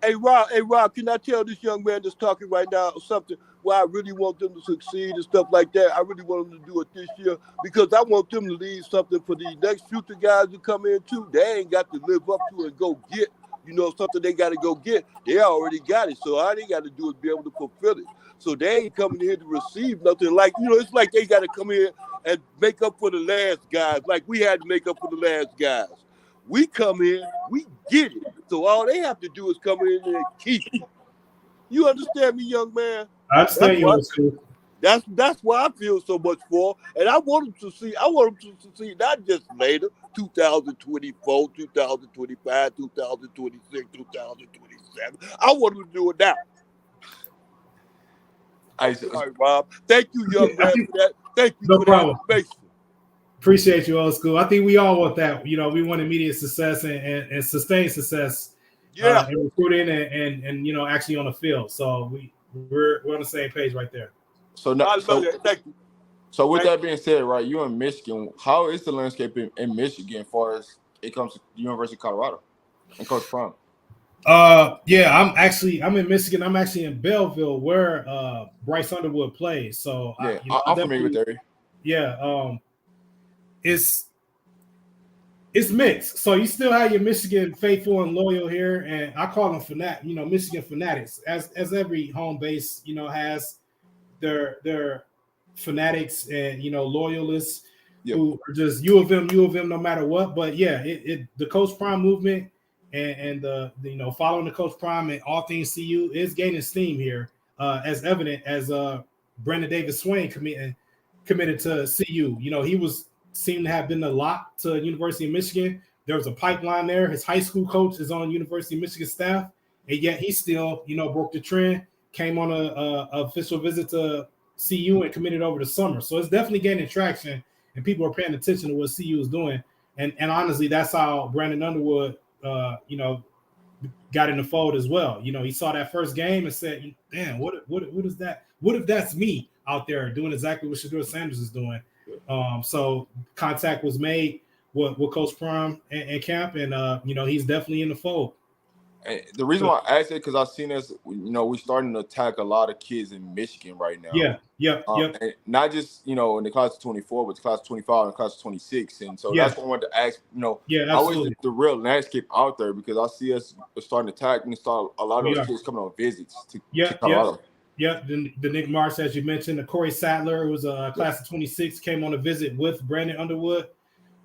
hey, Rob, can I tell this young man that's talking right now something why I really want them to succeed and stuff like that? I really want them to do it this year because I want them to leave something for the next future guys to come in too. They ain't got to live up to and go get, something they got to go get. They already got it. So all they got to do is be able to fulfill it. So they ain't coming here to receive nothing. Like, it's like they got to come here and make up for the last guys. Like we had to make up for the last guys. We come in, we get it. So all they have to do is come in and keep it. You understand me, young man? I understand you. That's why I feel so much for. And I want them to succeed not just later, 2024, 2025, 2026, 2027. I want them to do it now. All right, Rob. Thank you, young man, for that. Thank you for that information. Appreciate you, old school. I think we all want that. We want immediate success and sustained success. Yeah. In recruiting and actually on the field. So we're on the same page right there. So now, thank you. So with that being said, right, you're in Michigan. How is the landscape in Michigan as far as it comes to the University of Colorado and Coach Prime? Yeah, I'm in Michigan. I'm actually in Belleville where Bryce Underwood plays. So yeah, I'm familiar with that area. Yeah, it's mixed. So you still have your Michigan faithful and loyal here, and I call them Michigan fanatics. As every home base, has their fanatics and loyalists who are just U of M no matter what. But yeah, the Coach Prime movement and the following the Coach Prime and all things CU is gaining steam here, as evident as Brandon Davis Swain committed to CU. He seemed to have been a lot to University of Michigan. There was a pipeline there. His high school coach is on University of Michigan staff, and yet he still, broke the trend, came on a official visit to CU and committed over the summer. So it's definitely gaining traction, and people are paying attention to what CU is doing. And honestly, that's how Brandon Underwood, got in the fold as well. He saw that first game and said, "Damn, what is that? What if that's me out there doing exactly what Shedeur Sanders is doing?" So contact was made with Coach Prime and camp, and he's definitely in the fold. And the reason why I asked it because I've seen this, we're starting to attack a lot of kids in Michigan right now. Yeah. And not just in the class of 24, but the class of 25 and the class of 26. And so that's what I wanted to ask. How is the real landscape out there? Because I see us starting to attack and start a lot of those kids coming on visits to Colorado. Yeah, the Nick Marsh, as you mentioned, the Corey Sadler, who was a class of 26, came on a visit with Brandon Underwood.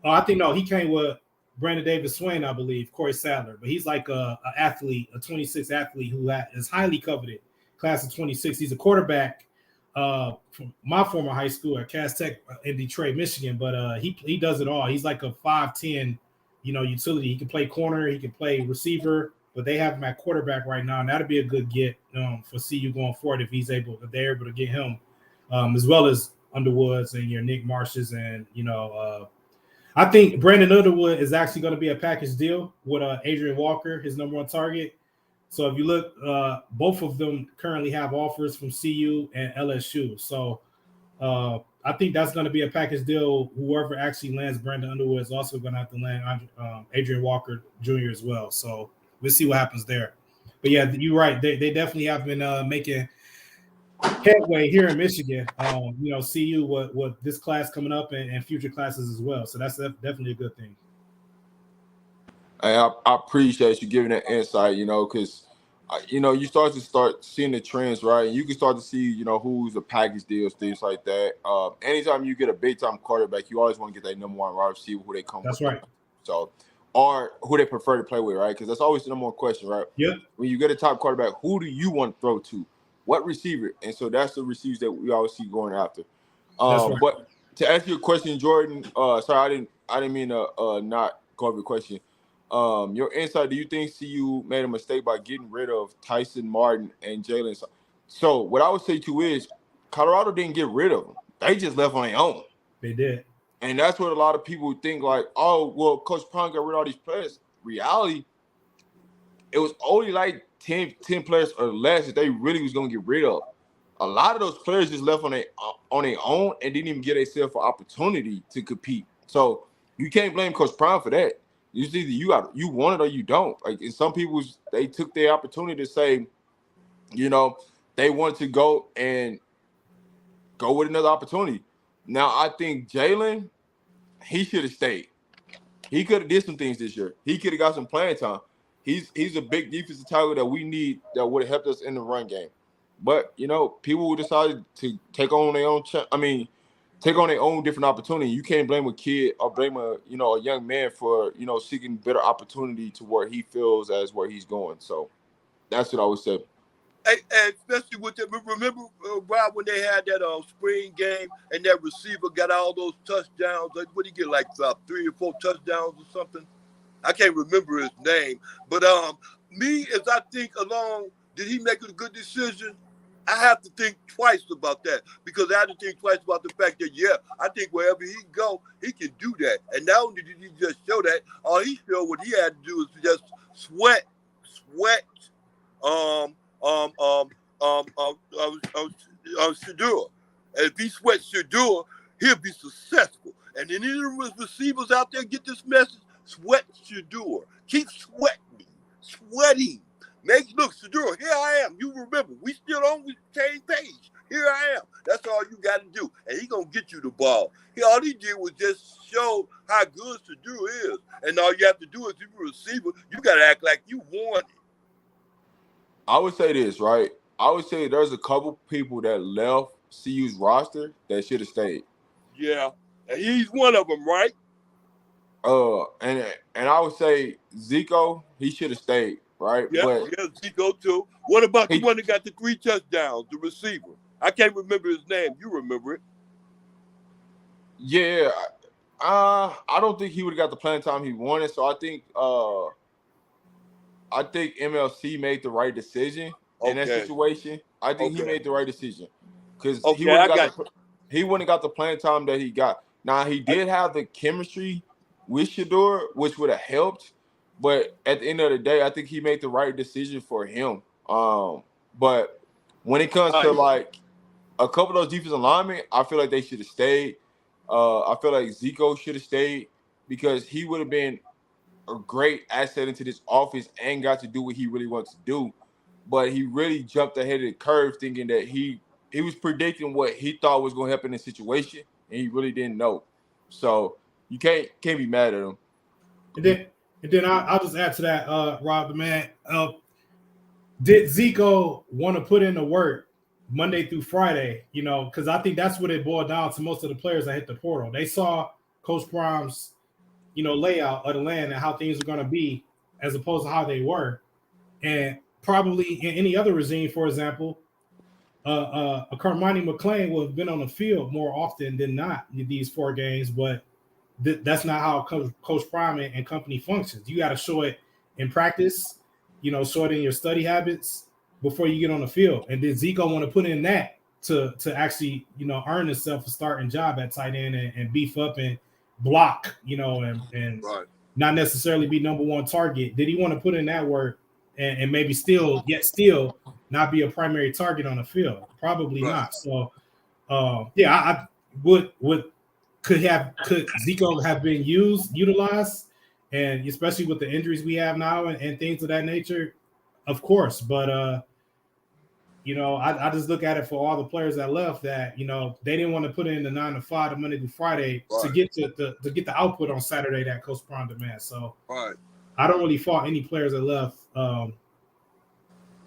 I think he came with Brandon Davis Swain, I believe, Corey Sadler, but he's like a athlete, a 26 athlete who is highly coveted, class of 26. He's a quarterback from my former high school at Cass Tech in Detroit, Michigan, but he does it all. He's like a 5'10", utility. He can play corner, he can play receiver, but they have him at quarterback right now, and that'd be a good get for CU going forward if they're able to get him, as well as Underwoods and your Nick Marshes and I think Brandon Underwood is actually going to be a package deal with Adrian Walker, his number one target. So if you look, both of them currently have offers from CU and LSU. So I think that's going to be a package deal. Whoever actually lands Brandon Underwood is also going to have to land Adrian Walker Jr. as well. So we'll see what happens there. But yeah, you're right. They definitely have been making headway here in Michigan. CU with this class coming up and future classes as well. So that's definitely a good thing. I appreciate you giving that insight, because, you start seeing the trends, right? And you can start to see, who's the package deals, things like that. Anytime you get a big-time quarterback, you always want to get that number one wide receiver who they come with. That's right. So, or who they prefer to play with, right? Because that's always the number one question, right? Yeah. When you get a top quarterback, who do you want to throw to? What receiver? And so that's the receivers that we always see going after. Right. But to answer your question, Jordan, sorry, I didn't mean to not go over your question. Your insight, do you think CU made a mistake by getting rid of Tyson Martin and Jalen? So what I would say to is Colorado didn't get rid of them. They just left on their own. They did. And that's what a lot of people think like, oh, well, Coach Prime got rid of all these players. Reality, it was only like 10 players or less that they really was going to get rid of. A lot of those players just left on their own and didn't even get themselves an opportunity to compete. So you can't blame Coach Prime for that. It's either you want it or you don't. Like, and some people, they took their opportunity to say, you know, they wanted to go with another opportunity. Now I think Jalen, he should have stayed. He could have did some things this year. He could have got some playing time. He's a big defensive tackle that we need, that would have helped us in the run game. But you know, people decided to take on their own. Take on their own different opportunity. You can't blame a kid or blame a young man for seeking better opportunity to where he feels as where he's going. So that's what I would say. And especially with that, remember, Rob, when they had that spring game and that receiver got all those touchdowns. Like, what did he get, like 3 or 4 touchdowns or something? I can't remember his name. But me, as I think along, did he make a good decision? I have to think twice about that, because I have to think twice about the fact that, yeah, I think wherever he go, he can do that. And not only did he just show that, all he showed what he had to do is just sweat, Shador. And if he sweats Shador, he'll be successful. And then any of the receivers out there get this message: sweat Shador. Keep sweating. Look, Shador, here I am. You remember, we still on the same page. Here I am. That's all you got to do. And he going to get you the ball. All he did was just show how good Shador is. And all you have to do is, if you're a receiver, you got to act like you want it. I would say this, right? I would say there's a couple people that left CU's roster that should have stayed. Yeah. And he's one of them, right? And I would say Zico, he should have stayed. Right? Yeah, Zico too. What about the one that got the 3 touchdowns, the receiver? I can't remember his name. You remember it? Yeah. I don't think he would have got the playing time he wanted. So I think MLC made the right decision in that situation. I think he made the right decision, because he wouldn't have got the playing time that he got. Now, he did have the chemistry with Shador, which would have helped. But at the end of the day, I think he made the right decision for him. But when it comes to like a couple of those defensive linemen, I feel like they should have stayed. I feel like Zico should have stayed, because he would have been a great asset into this offense and got to do what he really wants to do. But he really jumped ahead of the curve, thinking that he was predicting what he thought was going to happen in the situation, and he really didn't know. So you can't be mad at him. And then I'll just add to that, Rob, the man. Did Zico want to put in the work Monday through Friday? Because I think that's what it boiled down to. Most of the players that hit the portal, they saw Coach Prime's, layout of the land and how things are going to be, as opposed to how they were. And probably in any other regime, for example, a Carmani McClain would have been on the field more often than not in these 4 games, but that's not how Coach Prime and company functions. You got to show it in practice, show it in your study habits before you get on the field. And then Zico want to put in that to actually, earn himself a starting job at tight end and beef up and block, and right, not necessarily be number 1 target. Did he want to put in that work and maybe still not be a primary target on the field? Probably not. So, I would. Could Zico have been utilized, and especially with the injuries we have now and things of that nature? Of course, but I just look at it for all the players that left, that they didn't want to put in the 9 to 5, the Monday through Friday, to get the output on Saturday that Coach Prime demands. So I don't really fault any players that left.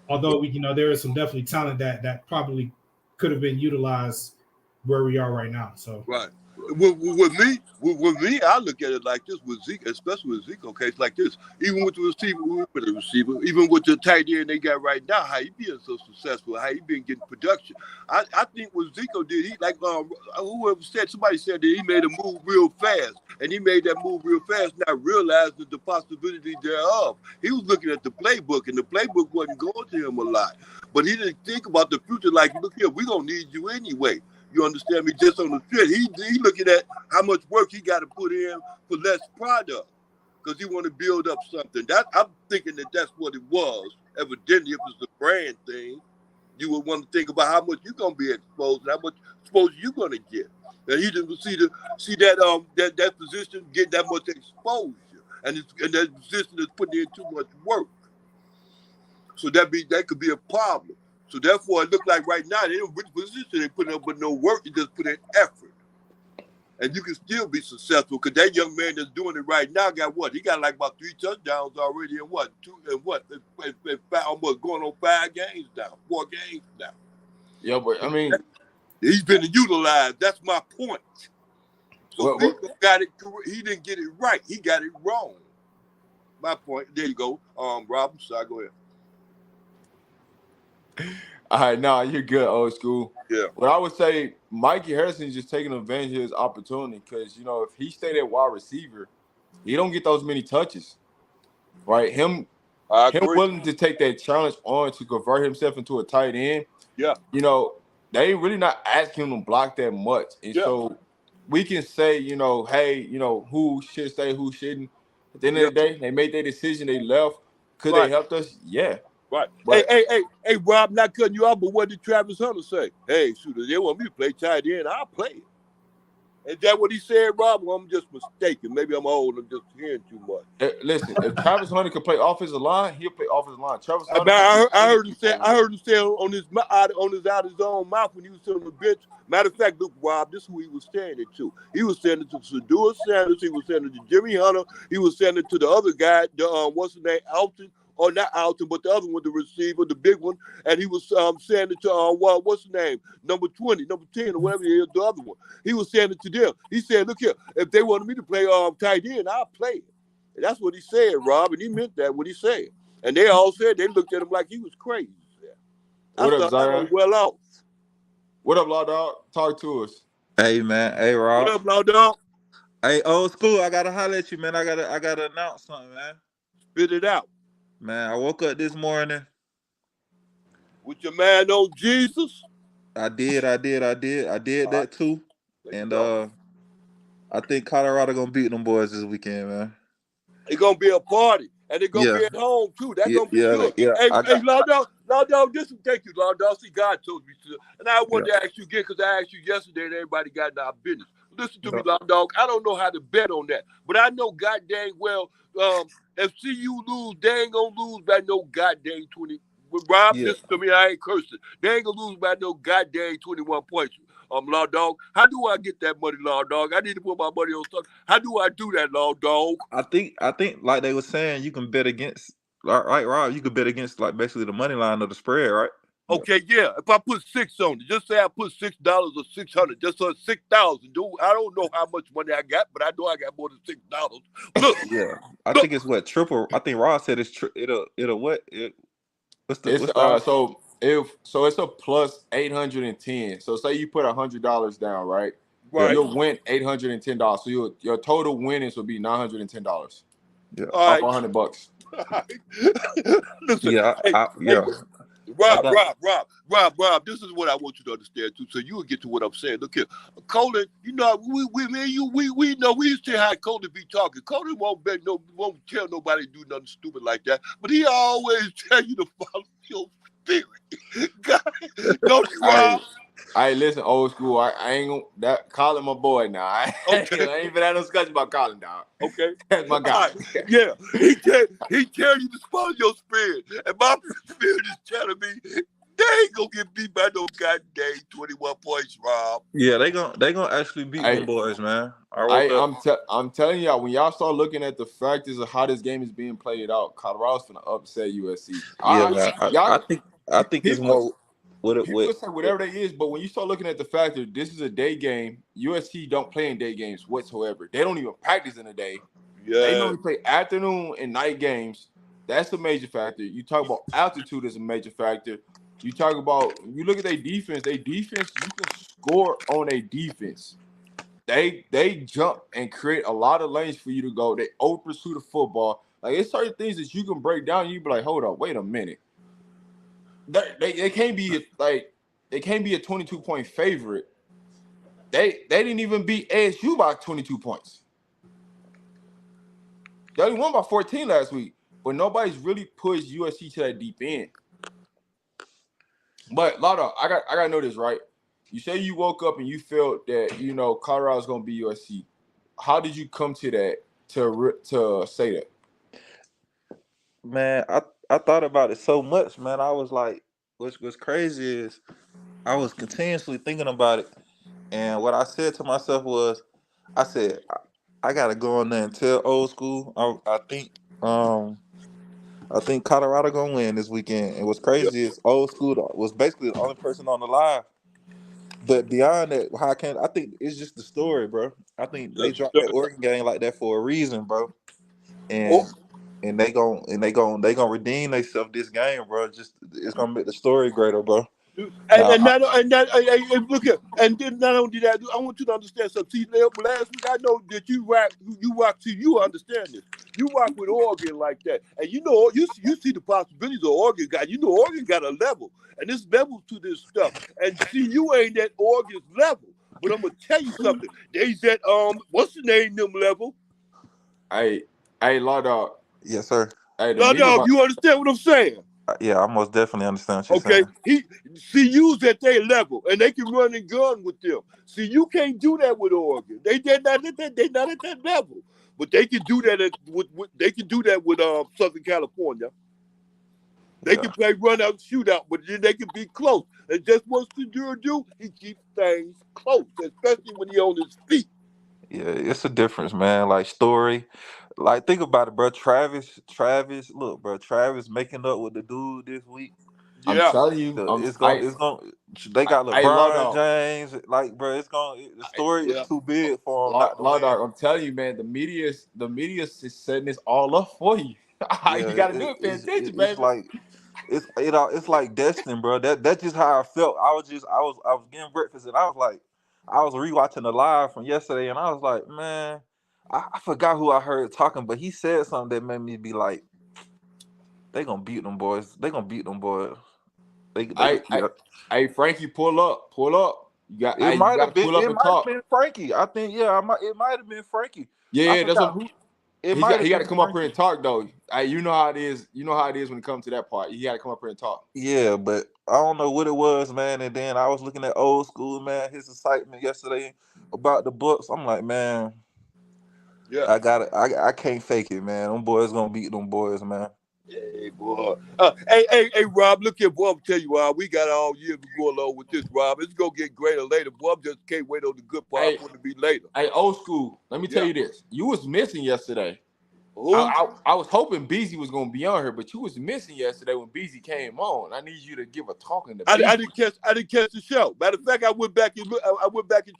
Although there is some definitely talent that probably could have been utilized where we are right now. So With me, I look at it like this with Zeke, especially with Zeke, case like this. Even with the receiver, even with the tight end they got right now, how he being so successful, how he been getting production. I think what Zico did, he somebody said that he made a move real fast, and he made that move real fast, not realizing the possibility thereof. He was looking at the playbook, and the playbook wasn't going to him a lot. But he didn't think about the future, like, look here, we're going to need you anyway. You understand me? Just on the field, he looking at how much work he got to put in for less product, because he want to build up something. I'm thinking that's what it was. Evidently, if it's a brand thing, you would want to think about how much you're gonna be exposed and how much exposure you're gonna get. And he didn't see that position get that much exposure. and that position is putting in too much work. So that could be a problem. So therefore, it look like right now they in which position they putting up with no work. You just put in effort, and you can still be successful. Because that young man that's doing it right now got what? He got like about 3 touchdowns already, and what? 2 and what? Almost going on 5 games now, 4 games now. Yeah, but I mean, he's been utilized. That's my point. So what, got it. He didn't get it right. He got it wrong. My point. There you go. Rob, sorry, go ahead. All right, nah, you're good, old school. Yeah. But I would say Mikey Harrison is just taking advantage of his opportunity because, you know, if he stayed at wide receiver, he don't get those many touches, right? Him willing to take that challenge on to convert himself into a tight end. Yeah. You know, they really not asking him to block that much. And so we can say, you know, hey, you know, who should stay, who shouldn't. At the end of the day, they made their decision, they left. Could they help us? Yeah. Right. But, hey, Rob, not cutting you off, but what did Travis Hunter say? Hey, shoot, if they want me to play tight end, I'll play it. Is that what he said, Rob? Or I'm just mistaken. Maybe I'm old and just hearing too much. Listen, if Travis Hunter could play offensive line, he'll play offensive line. Travis Hunter. I heard him say on his out of his own mouth when he was sitting on the bench. Matter of fact, look, Rob, this is who he was saying it to. He was saying it to Shedeur Sanders. He was saying it to Jimmy Hunter. He was saying it to the other guy, what's his name, Alton. Or not Alton, but the other one, the receiver, the big one. And he was saying it to, what's his name? Number 20, number 10, or whatever it is, the other one. He was saying it to them. He said, look here, if they wanted me to play tight end, I'll play it. And that's what he said, Rob, and he meant that, what he said. And they all said, they looked at him like he was crazy. What up, Zion? Well off. What up, Law Dog? Talk to us. Hey, man. Hey, Rob. What up, Law Dog? Hey, old school, I got to holler at you, man. I gotta announce something, man. Spit it out. Man, I woke up this morning. With your man on Jesus? I did that too. And I think Colorado gonna beat them boys this weekend, man. It's gonna be a party. And they're gonna be at home too. That's gonna be good. Yeah. Hey, Law Dog, thank you, Law Dog. See, God told me to. And I wanted to ask you again because I asked you yesterday and everybody got in our business. Listen to me, Law Dog. I don't know how to bet on that, but I know god dang well if CU lose, they ain't gonna lose by no goddamn 20. Rob, listen to me, I ain't cursing. They ain't gonna lose by no goddamn 21 points. Law Dog. How do I get that money, Law Dog? I need to put my money on something. How do I do that, Law Dog? I think like they were saying, you can bet against, right, Rob? You could bet against like basically the money line of the spread, right? Okay, yeah. If I put 6 on it, just say I put $6 or 600, just so 6,000. I don't know how much money I got, but I know I got more than $6. Look, I think it's what triple. I think Rob said it's it'll what? What's the so it's a plus 810. So say you put $100 down, right? Right. You'll win $810. So your total winnings will be $910. Yeah. Off $100. Listen, Rob, this is what I want you to understand too, so you will get to what I'm saying. Look here, Colin, you know, we know we used to have Colin be talking. Colin won't tell nobody to do nothing stupid like that, but he always tell you to follow your spirit. God, don't you, Rob? Hey, listen, old school. I ain't gonna that Colin my boy now. I ain't been had no discussion about Colin, dog. Okay, that's my guy. Right. Yeah, he tell you to follow your spirit, and my spirit is telling me they ain't gonna get beat by no goddamn 21 points, Rob. Yeah, they gonna actually beat them boys, man. I'm telling y'all, when y'all start looking at the factors of how this game is being played out, Colorado's gonna upset USC. I think it's more. People say whatever they is, but when you start looking at the factor, this is a day game. USC don't play in day games whatsoever. They don't even practice in the day. Yeah. They normally play afternoon and night games. That's a major factor. You talk about altitude as a major factor. You talk about, you look at their defense, you can score on a defense. They jump and create a lot of lanes for you to go. They over-pursue the football. Like, it's certain things that you can break down. You be like, hold up, wait a minute. They can't be like, they can't be a 22-point favorite. They didn't even beat ASU by 22 points. They only won by 14 last week, but nobody's really pushed USC to that deep end. But Lotto, I got to know this, right? You say you woke up and you felt that, you know, Colorado's gonna be USC. How did you come to that? to say that? Man, I thought about it so much, man. I was like, what's crazy is I was continuously thinking about it, and what I said to myself was, I said, I gotta go in there and tell old school. I think Colorado gonna win this weekend. And what's Yeah. crazy is old school was basically the only person on the live. But beyond that, I think it's just the story, bro. I think they dropped that Oregon game like that for a reason, bro. Oh, And they gonna redeem themselves this game, bro. Just it's gonna make the story greater, bro. and Now, look here, and then not only that, I want you to understand something. See, last week I know that you rock. See, you understand this. You rock with Oregon like that, and you know you see the possibilities of Oregon got. You know Oregon got a level, and this level to this stuff. And see, you ain't at Oregon's level, but I'm gonna tell you something. They's at what's the name them level? Hey, Law Dog. yes, sir. Hey, No, you understand what I'm saying? Yeah, I most definitely understand what you're Okay, saying. you's at their level, and they can run and gun with them. See, you can't do that with Oregon. They're not at that level, but they can do that with Southern California. They can play run out shootout, but then they can be close. And just what Sedura do, he keeps things close, especially when he on his feet. Yeah, it's a difference, man. Like story, like think about it, bro. Travis, look, bro. Travis making up with the dude this week. I'm Yeah, telling you, It's going. They got Law LeBron Dog. James, like, bro. The story is too big for him not to Law win. Dog. I'm telling you, man. The media is setting this all up for you. All Yeah, you gotta do is pay attention, it's baby. like it's like destiny, bro. That's just how I felt. I was getting breakfast and I was rewatching the live from yesterday and I was like, man, I forgot who I heard talking, but he said something that made me be like, they gonna beat them boys. They gonna beat them boys. Hey, Frankie, pull up. You got, It you might got to have been pull up and talk. Frankie. I think it might have been Frankie. I Yeah, that's forgot what. who. It He might got have he got to been come up here Frankie. and talk though. You know how it is. You know how it is when it comes to that part. You got to come up here and talk. Yeah, but I don't know what it was, man. And then I was looking at old school, man. His excitement yesterday about the Bucks. I'm like, man, yeah. I can't fake it, man. Them boys gonna beat them boys, man. Hey, boy. Hey, Rob, look here, boy. I'm tell you, Rob, we got all year to go along with this, Rob. It's going to get greater later, boy. I just can't wait on the good part Hey, for it to be later. Hey, old school. Let me tell Yeah. you this. You was missing yesterday. Who? I was hoping Beezy was gonna be on here, but you was missing yesterday when Beezy came on. I need you to give a talking to Beezy. I didn't catch the show. Matter of fact, I went back and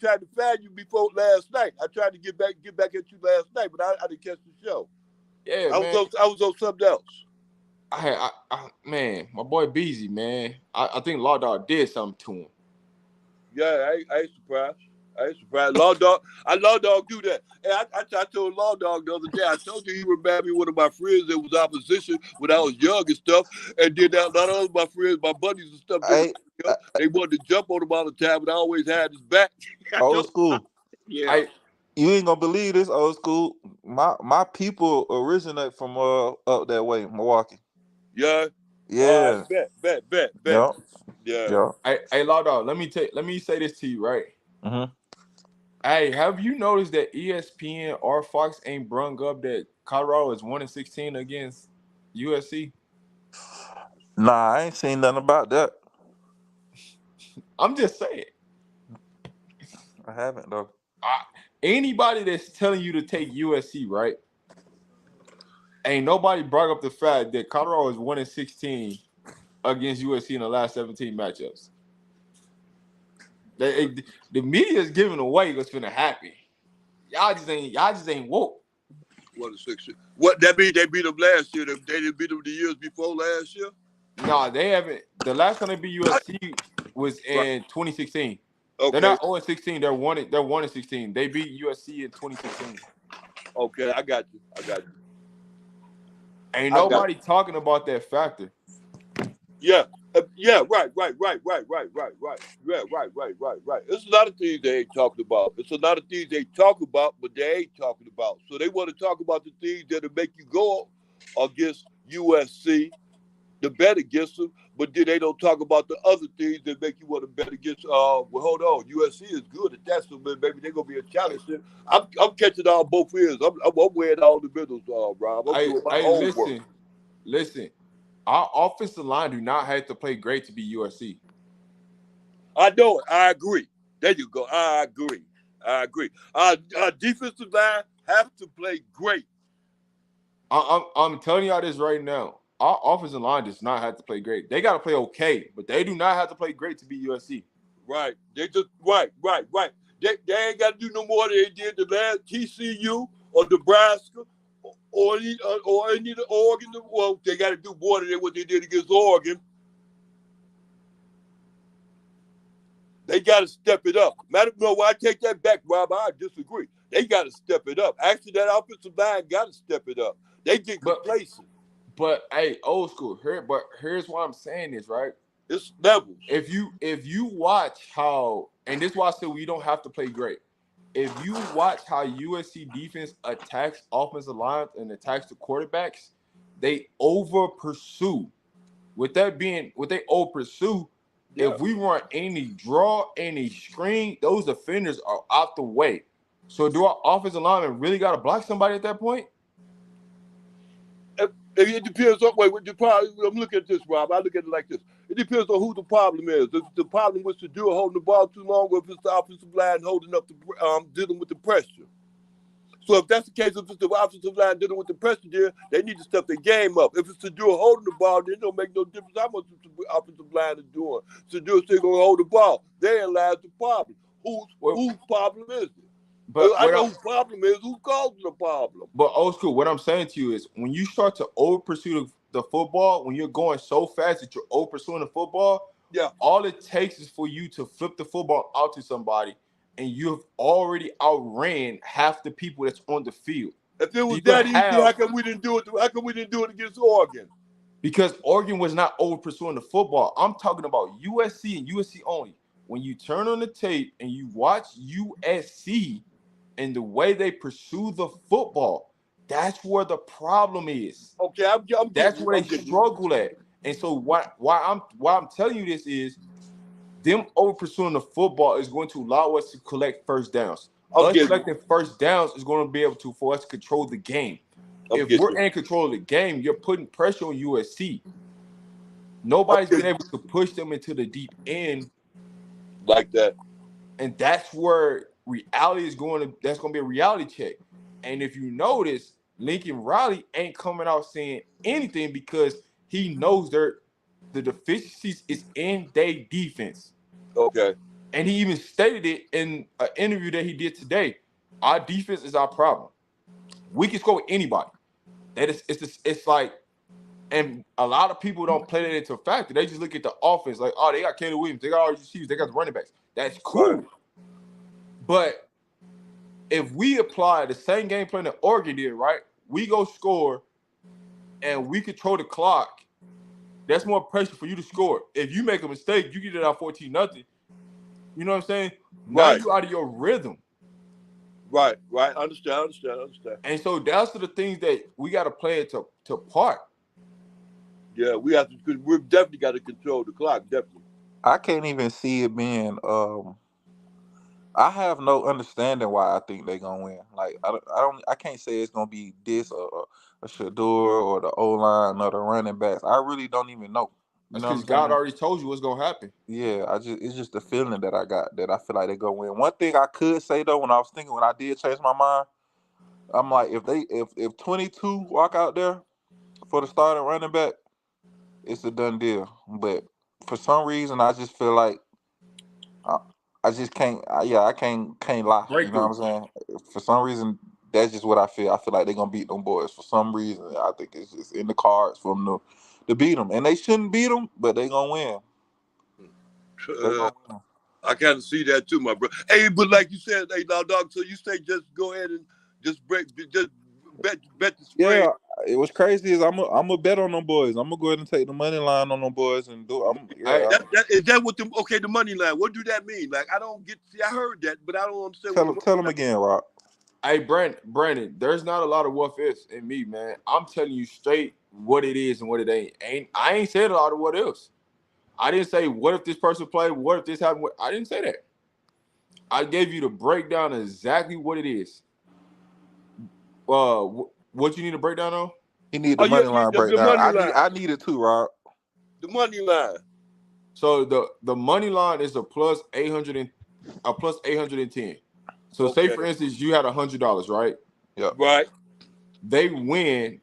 tried to find you before last night. I tried to get back at you last night, but I didn't catch the show. Yeah, I was on something else. Man, my boy Beezy, man. I think Law Dog did something to him. Yeah, I ain't surprised. Law Dog do that. Hey, I told Law Dog the other day, I told you he reminded me of one of my friends that was opposition when I was young and stuff. And then a lot of my friends, my buddies and stuff, they wanted to jump on him all the time, but I always had his back. Old school. Yeah. You ain't gonna believe this, old school. My people originate from up that way, Milwaukee. Yeah. Yeah. Bet. Yep. Yeah. Yep. Hey, Law Dog, let me say this to you, right? Mm-hmm. Hey, have you noticed that ESPN or Fox ain't brung up that Colorado is 1-16 against USC? Nah, I ain't seen nothing about that. I'm just saying. I haven't though. Anybody that's telling you to take USC, right? Ain't nobody brought up the fact that Colorado is 1-16 against USC in the last 17 matchups. The media is giving away what's finna happen. Y'all just ain't woke. 1-6. What that mean? They beat them last year. They didn't beat them the years before last year. No, they haven't. The last time they beat USC was in 2016. Okay. They're not 0-16. They're 1-16. They beat USC in 2016. Okay, I got you. Ain't nobody talking about that factor. Yeah. Right. Yeah, right. It's a lot of things they ain't talking about. It's a lot of things they talk about, but they ain't talking about. So they want to talk about the things that'll make you go against USC, the bet against them, but then they don't talk about the other things that make you want to bet against. Well, hold on, USC is good at that, so maybe they're gonna be a challenge there. I'm catching all both ears. I'm weighing all the middles, Rob. I'm doing my homework. Listen. Our offensive line do not have to play great to be USC. I know it. I agree. There you go. I agree. Our defensive line have to play great. I'm telling y'all this right now. Our offensive line does not have to play great. They got to play okay, but they do not have to play great to be USC. Right. They just right. They ain't got to do no more than they did the last TCU or Nebraska or any Oregon. Well, they got to do more than what they did against Oregon. They got to step it up. I take that back, Rob. I disagree. They got to step it up. Actually, that offensive line got to step it up. They get complacent. But hey, old school. Here's why I'm saying this, right? It's levels. If you watch how, and this is why I said we don't have to play great. If you watch how USC defense attacks offensive lines and attacks the quarterbacks, they over pursue. With they over pursue, if we run any draw, any screen, those defenders are out the way. So do our offensive linemen really got to block somebody at that point? It depends on I'm looking at this, Rob. I look at it like this. It depends on who the problem is. If the problem was to do holding the ball too long, or if it's the offensive line holding up dealing with the pressure. So if that's the case, if it's the offensive line dealing with the pressure there, they need to step their game up. If it's to do holding the ball, then it don't make no difference how much the offensive line is doing. To do still gonna hold the ball. Therein lies the problem. Whose problem is it? But I know whose problem is, who caused the problem. But old school, what I'm saying to you is when you start to over pursue the football, when you're going so fast that you're over pursuing the football, all it takes is for you to flip the football out to somebody, and you've already outran half the people that's on the field. If it was that easy, how come we didn't do it? How come we didn't do it against Oregon? Because Oregon was not over pursuing the football. I'm talking about USC and USC only. When you turn on the tape and you watch USC and the way they pursue the football, that's where the problem is. Okay, that's where they struggle at. And so why I'm telling you this is them over pursuing the football is going to allow us to collect first downs. Us collecting first downs is going to be able to for us to control the game. If we're in control of the game, you're putting pressure on USC. Nobody's been able to push them into the deep end like that. And that's where reality is that's going to be a reality check. And if you notice, Lincoln Riley ain't coming out saying anything because he knows the deficiencies is in their defense. Okay. And he even stated it in an interview that he did today. Our defense is our problem. We can score with anybody. It's like, and a lot of people don't play that into a factor. They just look at the offense like, oh, they got Caleb Williams, they got all these receivers, they got the running backs. That's cool. Right. But if we apply the same game plan that Oregon did, right? We go score and we control the clock. That's more pressure for you to score. If you make a mistake, you get it out 14-0. You know what I'm saying? Now you're out of your rhythm. Right. Understand. And so that's the things that we got to play it to part. Yeah, we have to. We've definitely got to control the clock. Definitely. I can't even see it being. I have no understanding why I think they're gonna win. Like I can't say it's gonna be this or a Shador or the O line or the running backs. I really don't even know. Because God already told you what's gonna happen. Yeah, it's just the feeling that I got that I feel like they're gonna win. One thing I could say though, when I did change my mind, I'm like, if 22 walk out there for the starting running back, it's a done deal. But for some reason, I just feel like I just can't. I can't lie. You know what I'm saying? For some reason, that's just what I feel. I feel like they're gonna beat them boys. For some reason, I think it's just in the cards for them to beat them, and they shouldn't beat them, but they gonna win. I kind of see that too, my brother. Hey, but like you said, hey, now, dog. So you say just go ahead and just bet the spread. Yeah, it was crazy. Is I'm a bet on them boys. I'm gonna go ahead and take the money line on them boys and do. Is that what the money line? What do that mean? Like I don't get. See, I heard that, but I don't understand. Tell them again, Rob. Hey, Brandon, there's not a lot of what ifs in me, man. I'm telling you straight what it is and what it ain't. I ain't said a lot of what else. I didn't say what if this person played, what if this happened. I didn't say that. I gave you the breakdown of exactly what it is. What you need a breakdown on? He need the money line the breakdown. money line. I need it too, Rob. The money line. So the money line is a plus 800 and a plus 810. So say for instance you had $100, right? Yeah. Right. They win.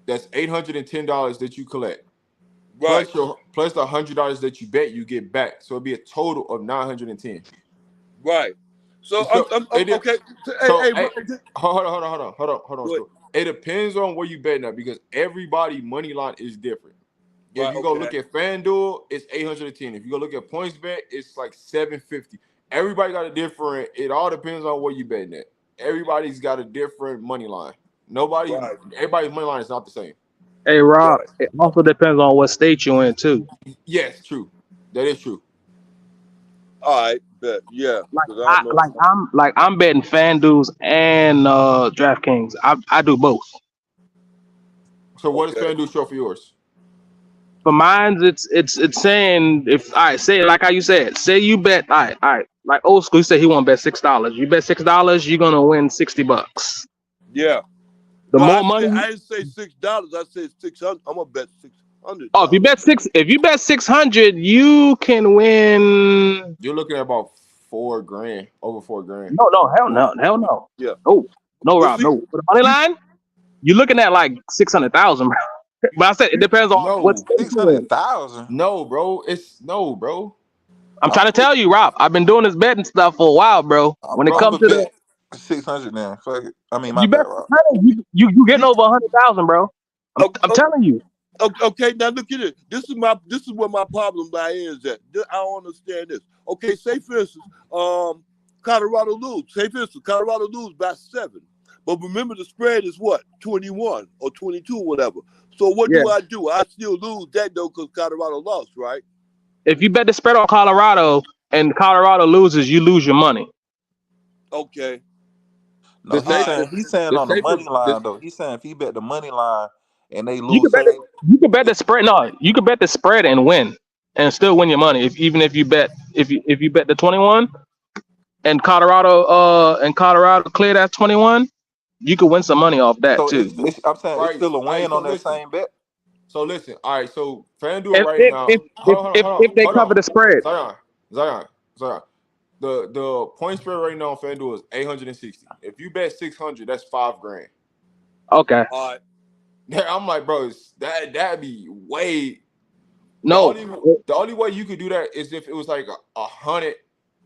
That's $810 that you collect. Right. Plus the $100 that you bet you get back. So it'd be a total of 910. Right. So I'm okay. Hold on. It depends on where you betting at because everybody money line is different. If you go look at FanDuel, it's 810. If you go look at PointsBet, it's like 750. Everybody got a different. It all depends on where you betting at. Everybody's got a different money line. Everybody's money line is not the same. Hey Rob, it also depends on what state you're in too. Yes, true. That is true. All right, bet. Yeah. I'm betting FanDuels and DraftKings. I do both. So what does FanDuel show for yours? For mine, it's saying say it like how you said. Say you bet all right. Like old school, you say he won't bet $6. You bet $6, you're gonna win $60. Yeah. More money. I didn't say $6. I said 600. I'm gonna bet 600. Oh, if you bet 600, you can win. You're looking at about $4,000, over $4,000. Hell no. Yeah. No, Rob, no. For the money line, you're looking at like 600,000, bro. But I said it depends on what's 600,000. No, bro. I'm trying to tell you, Rob. I've been doing this betting stuff for a while, bro. When it comes to the 600 now. Fuck it. I mean, you bet you getting over 100,000, bro. I'm telling you. Okay, now look at it. This is where my problem is at. I don't understand this. Okay, say for instance, Colorado lose. Say for instance, Colorado lose by 7. But remember the spread is what? 21 or 22 or whatever. So what do? I still lose that though because Colorado lost, right? If you bet the spread on Colorado and Colorado loses, you lose your money. Okay. No, he's saying on the money line though. He's saying if he bet the money line and they lose, you can bet the spread. No, you can bet the spread and win, and still win your money. Even if you bet if you bet the 21, and Colorado clear that 21, you could win some money off that too. I'm saying it's still a win on that same bet. So listen, all right. So FanDuel right now, if they cover the spread, Zion. The point spread right now on FanDuel is 860. If you bet 600, that's $5,000. Okay. All right. I'm like, bro, that'd be way. No. The only way you could do that is if it was like 100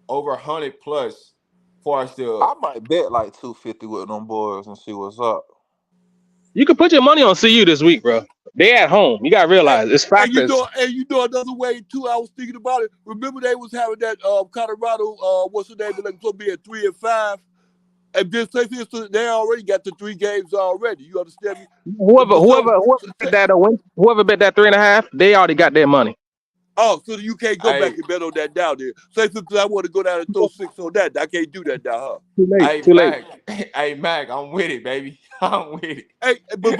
over 100 plus. For I might bet like 250 with them boys and see what's up. You can put your money on CU this week, bro. They at home. You gotta realize it's practice. And you know another way too. I was thinking about it. Remember they was having that Colorado. What's the name? They're supposed to be at 3-5. And this they already got the 3 games already. You understand me? Whoever bet that 3.5, they already got their money. Oh, so you can't go back and bet on that down there. Say since I want to go down and throw 6 on that, I can't do that now, huh? Too late. Hey, Mac, I'm with it, baby. I'm with it. Hey, but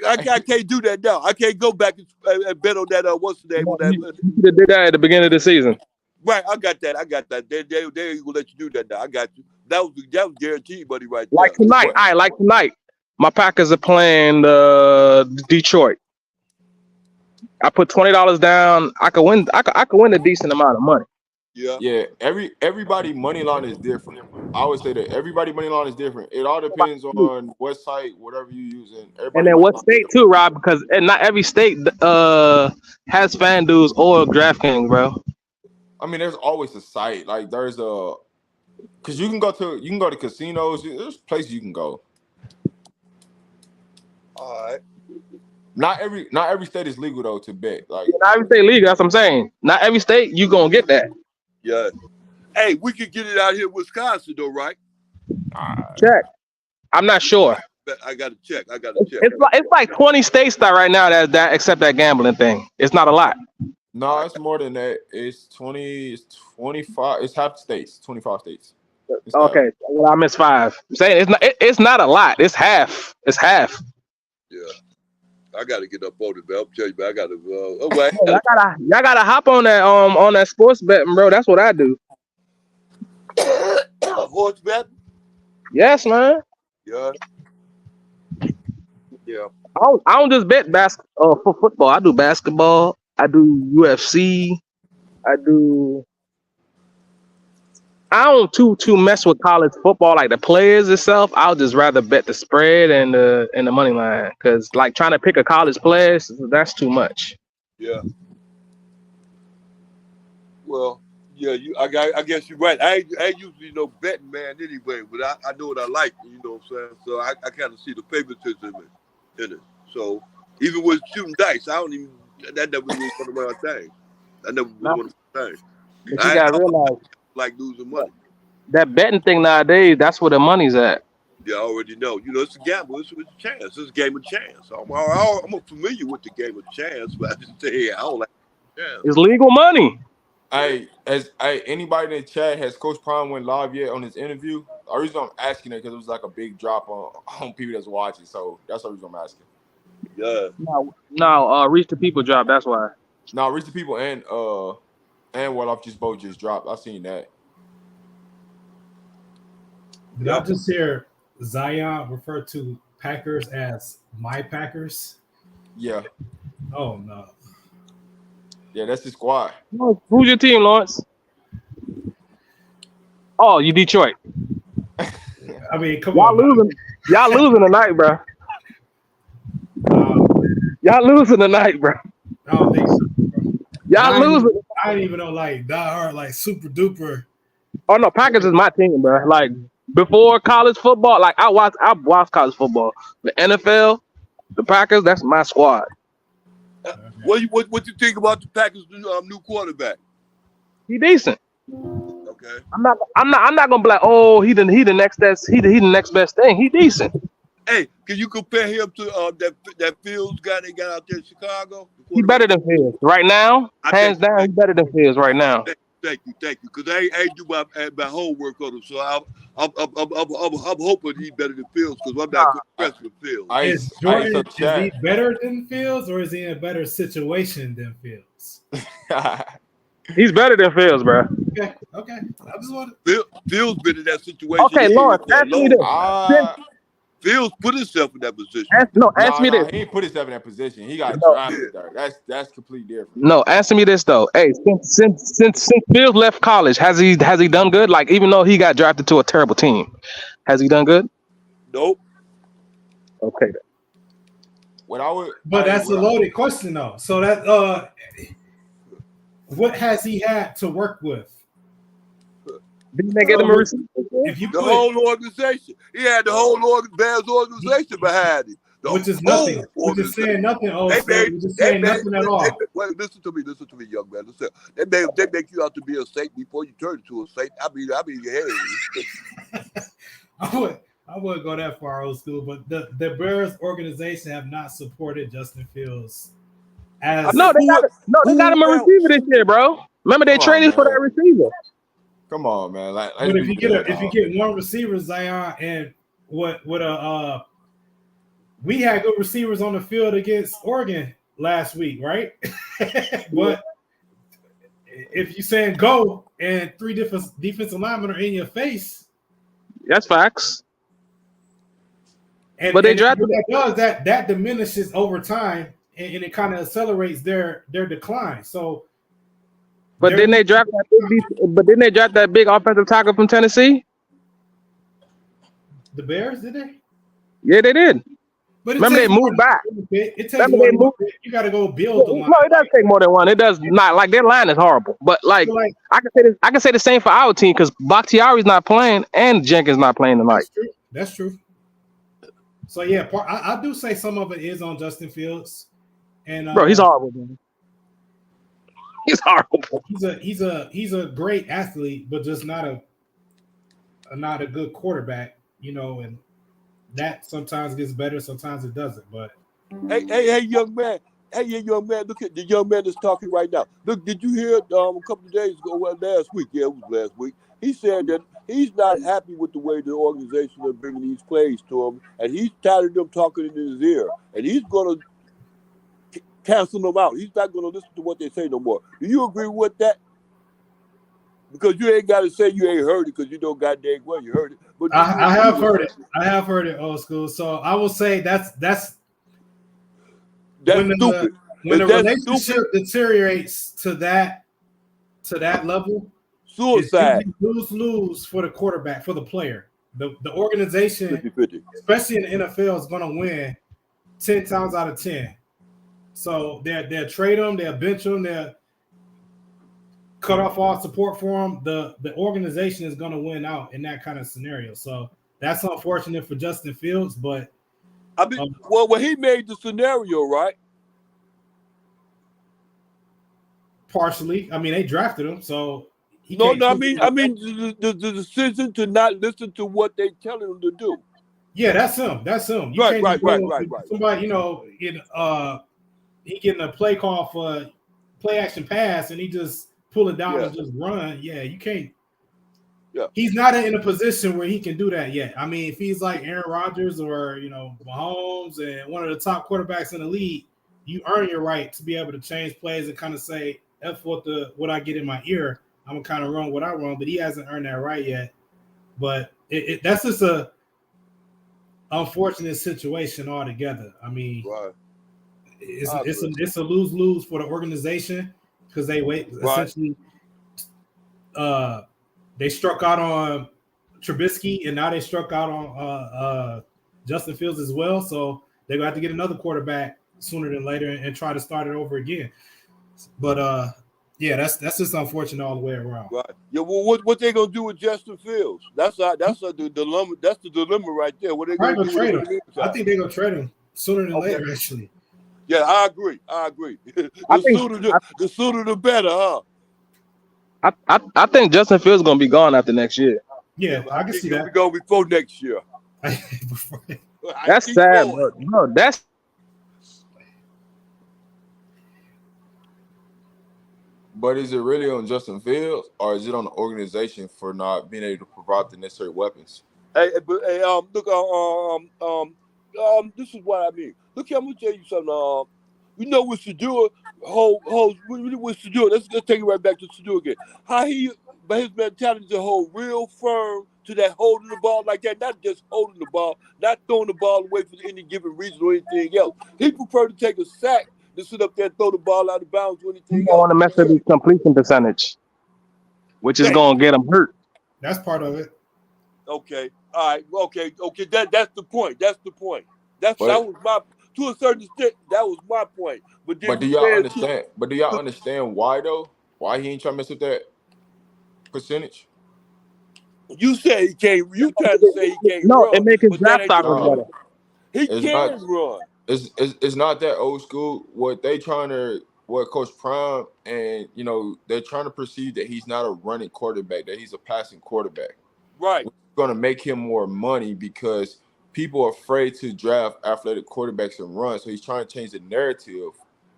I can't do that now. I can't go back and bet on that. What's the name on that? You did that at the beginning of the season. Right, I got that. They ain't gonna let you do that now. I got you. That was guaranteed, buddy. Right there. Like tonight, my Packers are playing Detroit. I put $20 down. I could win. I could win a decent amount of money. Yeah. Everybody money line is different. I always say that everybody money line is different. It all depends on what site, whatever you use, and then what state too, Rob? Because not every state has FanDuels or DraftKings, bro. I mean, there's always a site. Like there's because you can go to casinos. There's places you can go. All right. Not every state is legal though to bet. Like not every state legal. That's what I'm saying. Not every state you gonna get that. Yeah. Hey, we could get it out here in Wisconsin though, right? Check. I'm not sure. I gotta check. It's like 20 states right now that accept that gambling thing. It's not a lot. No, it's more than that. It's 20. It's 25. It's half states. 25 states. Okay, well, I missed 5. I'm saying it's not a lot. It's half. It's half. Yeah. I got to get up on it, man. I'm telling you, man, I got to. Oh, well, Y'all gotta hop on that sports betting, bro. That's what I do. horse bet. Yes, man. Yeah, yeah. I don't just bet for football. I do basketball. I do UFC. I do. I don't too mess with college football like the players itself. I'll just rather bet the spread and the money line because like trying to pick a college player, that's too much. Yeah. Well, yeah. I guess you're right. I ain't usually no betting man anyway, but I know what I like. You know what I'm saying? So I kind of see the favoritism in it. So even with shooting dice, I don't even. That never was one of my things. That never was one of my things. But you gotta realize, like losing money. That betting thing nowadays, that's where the money's at. Yeah, I already know. You know, it's a gamble. It's a chance. It's a game of chance. I'm familiar with the game of chance, but I just say, I don't like chance. It's legal money. Hey, anybody in the chat, has Coach Prime went live yet on his interview? The reason I'm asking it because it was like a big drop on people that's watching, so that's the reason I'm asking. Yeah. No, Reach the People drop. That's why. No, Reach the People and Wolof just both just dropped. I seen that. Did I just hear Zion refer to Packers as my Packers? Yeah. Oh no. Yeah, that's the squad. Who's your team, Lawrence? Oh, you Detroit. I mean, come on. Y'all losing tonight, bro. Y'all losing tonight, bro. I don't think so, bro. Y'all losing. I ain't even know like die hard, like super duper. Oh no, Packers is my team, bro. Like before college football, like I watched college football. The NFL, the Packers, that's my squad. What you think about the Packers' new quarterback? He decent. Okay. I'm not gonna be like, oh, he the next best thing. He decent. Hey, can you compare him to that Fields guy they got out there in Chicago? He better than Fields right now. Hands down, he's better than Fields right now. Thank you. Because I ain't do my homework on him, so I'm hoping he's better than Fields because I'm not good friends with Fields. Is he better than Fields, or is he in a better situation than Fields? He's better than Fields, bro. Okay. I just want Fields been in that situation. Okay, Lawrence, ask me this. Fields put himself in that position. Ask me this. He ain't put himself in that position. He got drafted there. That's completely different. No, answer me this though. Hey, since Fields left college, has he done good? Like even though he got drafted to a terrible team, has he done good? Nope. Okay. But that's a loaded question though. So that what has he had to work with? Didn't they get him a receiver? The whole organization. He had the whole Bears organization behind him. Which is nothing. Which is saying nothing. Which is saying nothing at all. Wait, listen to me, young man. Listen. They make you out to be a saint before you turn into a saint. I mean, hey. I wouldn't go that far, old school, but the Bears organization have not supported Justin Fields. They got him a receiver this year, bro. Remember they traded for that receiver. Come on, man. But if you get one receiver, Zion, and we had good receivers on the field against Oregon last week, right? But if you're saying go and three different defensive linemen are in your face, that's facts. But they drafted that diminishes over time, and it kind of accelerates their decline. So. But didn't they draft that big offensive tackle from Tennessee? The Bears, did they? Yeah, they did. But remember they moved back. It takes more than one. You got to go build the line. No, it does take more than one. It does not. Like their line is horrible. But like I can say the same for our team because Bakhtiari's not playing and Jenkins not playing tonight. That's true. So yeah, I do say some of it is on Justin Fields. And bro, he's horrible, man. He's horrible. He's a great athlete, but just not a good quarterback, you know, and that sometimes gets better, sometimes it doesn't. But hey, young man. Look at the young man that's talking right now. Look, did you hear a couple of days ago? Well, last week, yeah, it was last week. He said that he's not happy with the way the organization is bringing these plays to him, and he's tired of them talking in his ear, and he's gonna cancel them out. He's not going to listen to what they say no more. Do you agree with that? Because you ain't got to say you ain't heard it because you know goddamn well you heard it. But I have heard it. I have heard it, old school. So I will say that's when stupid. When the relationship stupid? deteriorates to that level, Suicide. It's lose for the quarterback, for the player. The organization, 50-50. especially in the NFL, is going to win 10 times out of 10. So they'll trade them, they'll bench them, they'll cut off all support for them. The organization is going to win out in that kind of scenario. So that's unfortunate for Justin Fields, but I mean, when he made the scenario, right? Partially. I mean, they drafted him, so I mean the decision to not listen to what they telling him to do. Yeah, that's him. That's him. You right. Somebody, he getting a play call for play action pass, and he just pull it down and just run. Yeah, you can't. Yeah, he's not in a position where he can do that yet. I mean, if he's like Aaron Rodgers or Mahomes and one of the top quarterbacks in the league, you earn your right to be able to change plays and kind of say, "F what I get in my ear. I'm gonna kind of run what I run." But he hasn't earned that right yet. But that's just a unfortunate situation altogether. I mean, it's a lose-lose for the organization because they essentially they struck out on Trubisky and now they struck out on Justin Fields as well. So they're gonna have to get another quarterback sooner than later and try to start it over again. But yeah, that's just unfortunate all the way around. Right. Yeah. Well, what they gonna do with Justin Fields? That's the dilemma. That's the dilemma right there. What they gonna do trade with him? I think they're gonna trade him sooner than later. Actually. Yeah, I agree. The sooner the better, huh? I think Justin Fields gonna be gone after next year. Yeah, I can see that. We go before next year. That's sad, bro. No, that's. But is it really on Justin Fields, or is it on the organization for not being able to provide the necessary weapons? Hey, look, this is what I mean. Look, I'm gonna tell you something. You know what Shadua with Shadua? Let's take it right back to Shadua again. How but his mentality to hold real firm to that holding the ball like that, not just holding the ball, not throwing the ball away for any given reason or anything else. He preferred to take a sack to sit up there and throw the ball out of bounds or anything else. You don't want to mess with his completion percentage, which is going to get him hurt. That's part of it. Okay. All right. Okay. That's the point. That was my, to a certain extent, that was my point. But do y'all understand? But do y'all understand why though? Why he ain't trying to mess with that percentage? You say he can't. You trying to say he can't? No, run, it make his draft stock better. He can run. It's not that old school. What Coach Prime and they're trying to perceive that he's not a running quarterback, that he's a passing quarterback. Right. It's going to make him more money because people are afraid to draft athletic quarterbacks and run. So he's trying to change the narrative,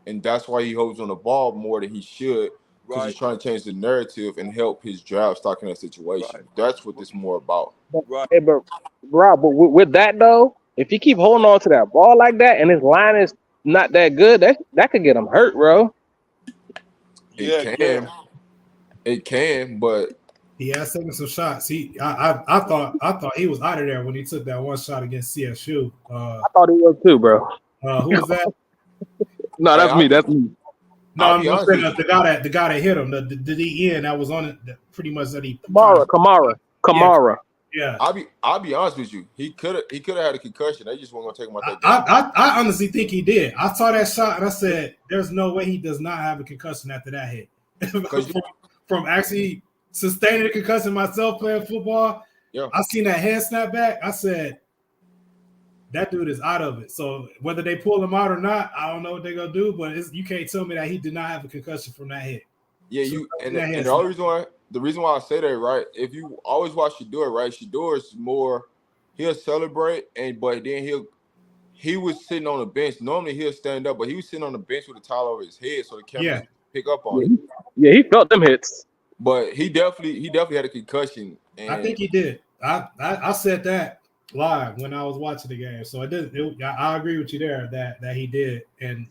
and that's why he holds on the ball more than he should. Because he's trying to change the narrative and help his draft stock in that situation. Right. That's what this is more about. Right. Hey, but Rob, but with that though, if he keep holding on to that ball like that and his line is not that good, that could get him hurt, bro. It can, but he has taken some shots. I thought he was out of there when he took that one shot against CSU. I thought he was too, bro. Who was that? No, that's me. That's me. No, I'm just saying the guy that hit him, the DN that was on it, pretty much that he. Kamara. Yeah. I'll be honest with you. He could have had a concussion. They just weren't gonna take him out that game. I honestly think he did. I saw that shot and I said, "There's no way he does not have a concussion after that hit." from actually sustaining a concussion myself playing football, I seen that head snap back. I said, that dude is out of it. So whether they pull him out or not, I don't know what they're gonna do. But you can't tell me that he did not have a concussion from that hit. Yeah, the reason why I say that, right? If you always watch Shador, right? Shador is more, he'll celebrate, but then he was sitting on the bench. Normally he'll stand up, but he was sitting on the bench with a towel over his head, so the camera pick up on it. Yeah, he felt them hits. But he definitely had a concussion. And I think he did. I said that live when I was watching the game. So I agree with you there that he did. And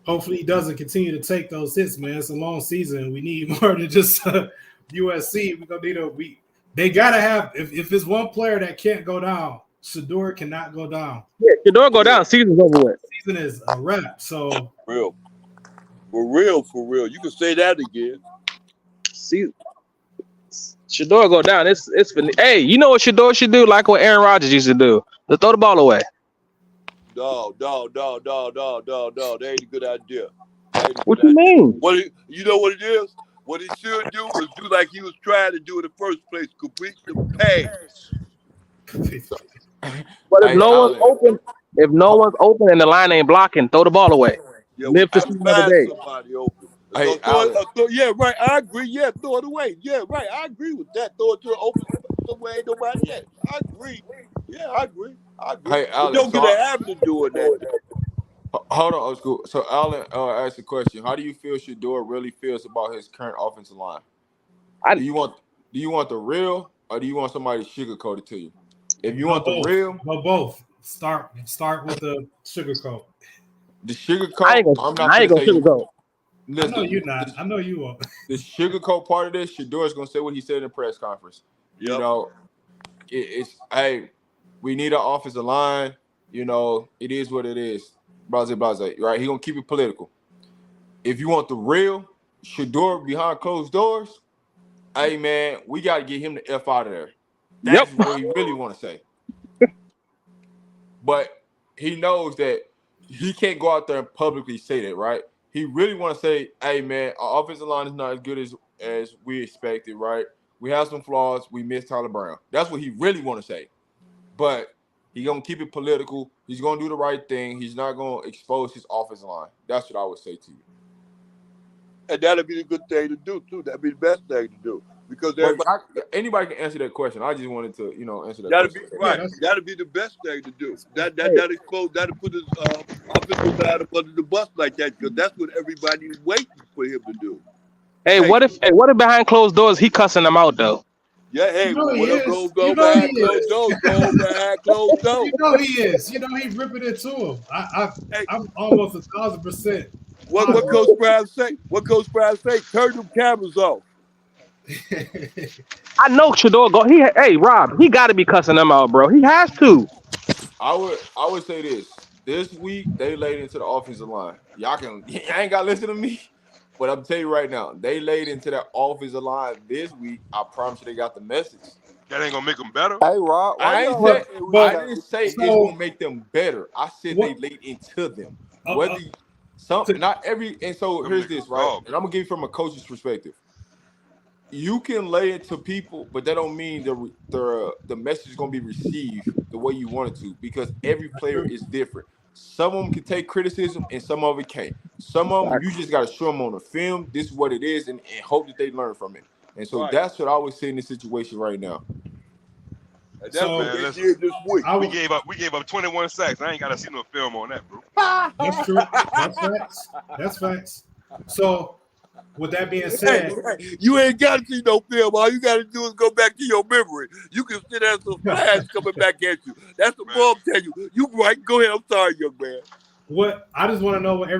Hopefully, he doesn't continue to take those hits, man. It's a long season. We need more than just USC. We're gonna need They gotta have. If it's one player that can't go down, Shador cannot go down. Yeah, Shador go down. Season's over with. Season is a wrap. So real. For real. You can say that again. See, Shador go down. It's hey, you know what Shador should do? Like what Aaron Rodgers used to do. Just throw the ball away. No. That ain't a good idea. What you mean? You know what it is? What he should do is do like he was trying to do in the first place, complete the pass. But if no one's open and the line ain't blocking, throw the ball away. Yeah, Live to see another day. somebody open. Hey, Yeah, right. I agree. Yeah, throw it away. Yeah, right. I agree with that. Throw it to the open somewhere ain't nobody at. I agree. Yeah, I agree. Hey, Alan, don't get a habit of doing that. Hold on, old school. So Alan asked a question. How do you feel Shador really feels about his current offensive line? Do you want the real, or do you want somebody to sugarcoat it to you? If you want the real, both. Start with the sugarcoat. The sugarcoat. I ain't gonna sugarcoat. I know you're not. I know you won't. The sugarcoat part of this, Shador's gonna say what he said in the press conference. Yep. You know, it's hey, we need an offensive line. You know, it is what it is. Blase, right? He gonna keep it political. If you want the real Shador behind closed doors, hey man, we gotta get him the F out of there. That's what he really want to say. But he knows that he can't go out there and publicly say that, right? He really want to say, hey man, our offensive line is not as good as we expected, right? We have some flaws. We missed Tyler Brown. That's what he really want to say. But he's going to keep it political. He's going to do the right thing. He's not going to expose his offensive line. That's what I would say to you. And that'll be the good thing to do, too. That'd be the best thing to do. Because anybody can answer that question. I just wanted to, answer that that'll question. Be right. That'll be the best thing to do. That'll put his offensive line up under the bus like that, because that's what everybody's waiting for him to do. Hey, what if behind closed doors he cussing them out though? Yeah, hey, go behind closed doors, go behind closed doors. You know he is. You know he's ripping it to him. I'm almost 1,000%. What Coach Brown say? Turn them cameras off. I know Shador go. Hey Rob, he got to be cussing them out, bro. He has to. I would say this. This week they laid into the offensive line. Y'all ain't got to listen to me, but I'm telling you right now, they laid into that offensive line this week. I promise you, they got the message. That ain't gonna make them better. Hey Rob, I didn't say it's gonna make them better. I said they laid into them. Not every, and so here's this, right? And I'm gonna give you from a coach's perspective. You can lay it to people, but that don't mean the message is gonna be received the way you want it to, because every player is different. Some of them can take criticism, and some of it can't. Some of them you just gotta show them on the film. This is what it is, and hope that they learn from it. And so that's what I would say in this situation right now. And that's what they did this week. We gave up 21 sacks. I ain't gotta see no film on that, bro. That's true. That's facts. So, with that being said, you ain't got to see no film. All you got to do is go back to your memory. You can sit there some flash coming back at you. That's the ball tell you. You right. Go ahead. I'm sorry, young man. What I just want to know what's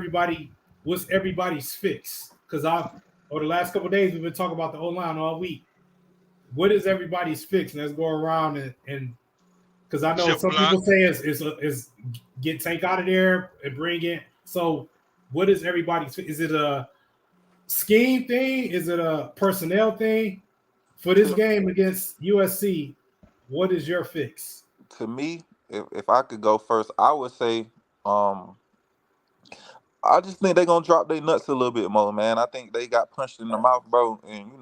everybody's fix? Because over the last couple of days we've been talking about the O-line all week. What is everybody's fix? Let's go around and because I know some people say is get Tank out of there and bring in. So what is everybody's fix? Is it a scheme thing? Is it a personnel thing? For this game against USC, what is your fix? To me, if I could go first, I would say I just think they're gonna drop their nuts a little bit more, man. I think they got punched in the mouth, bro, and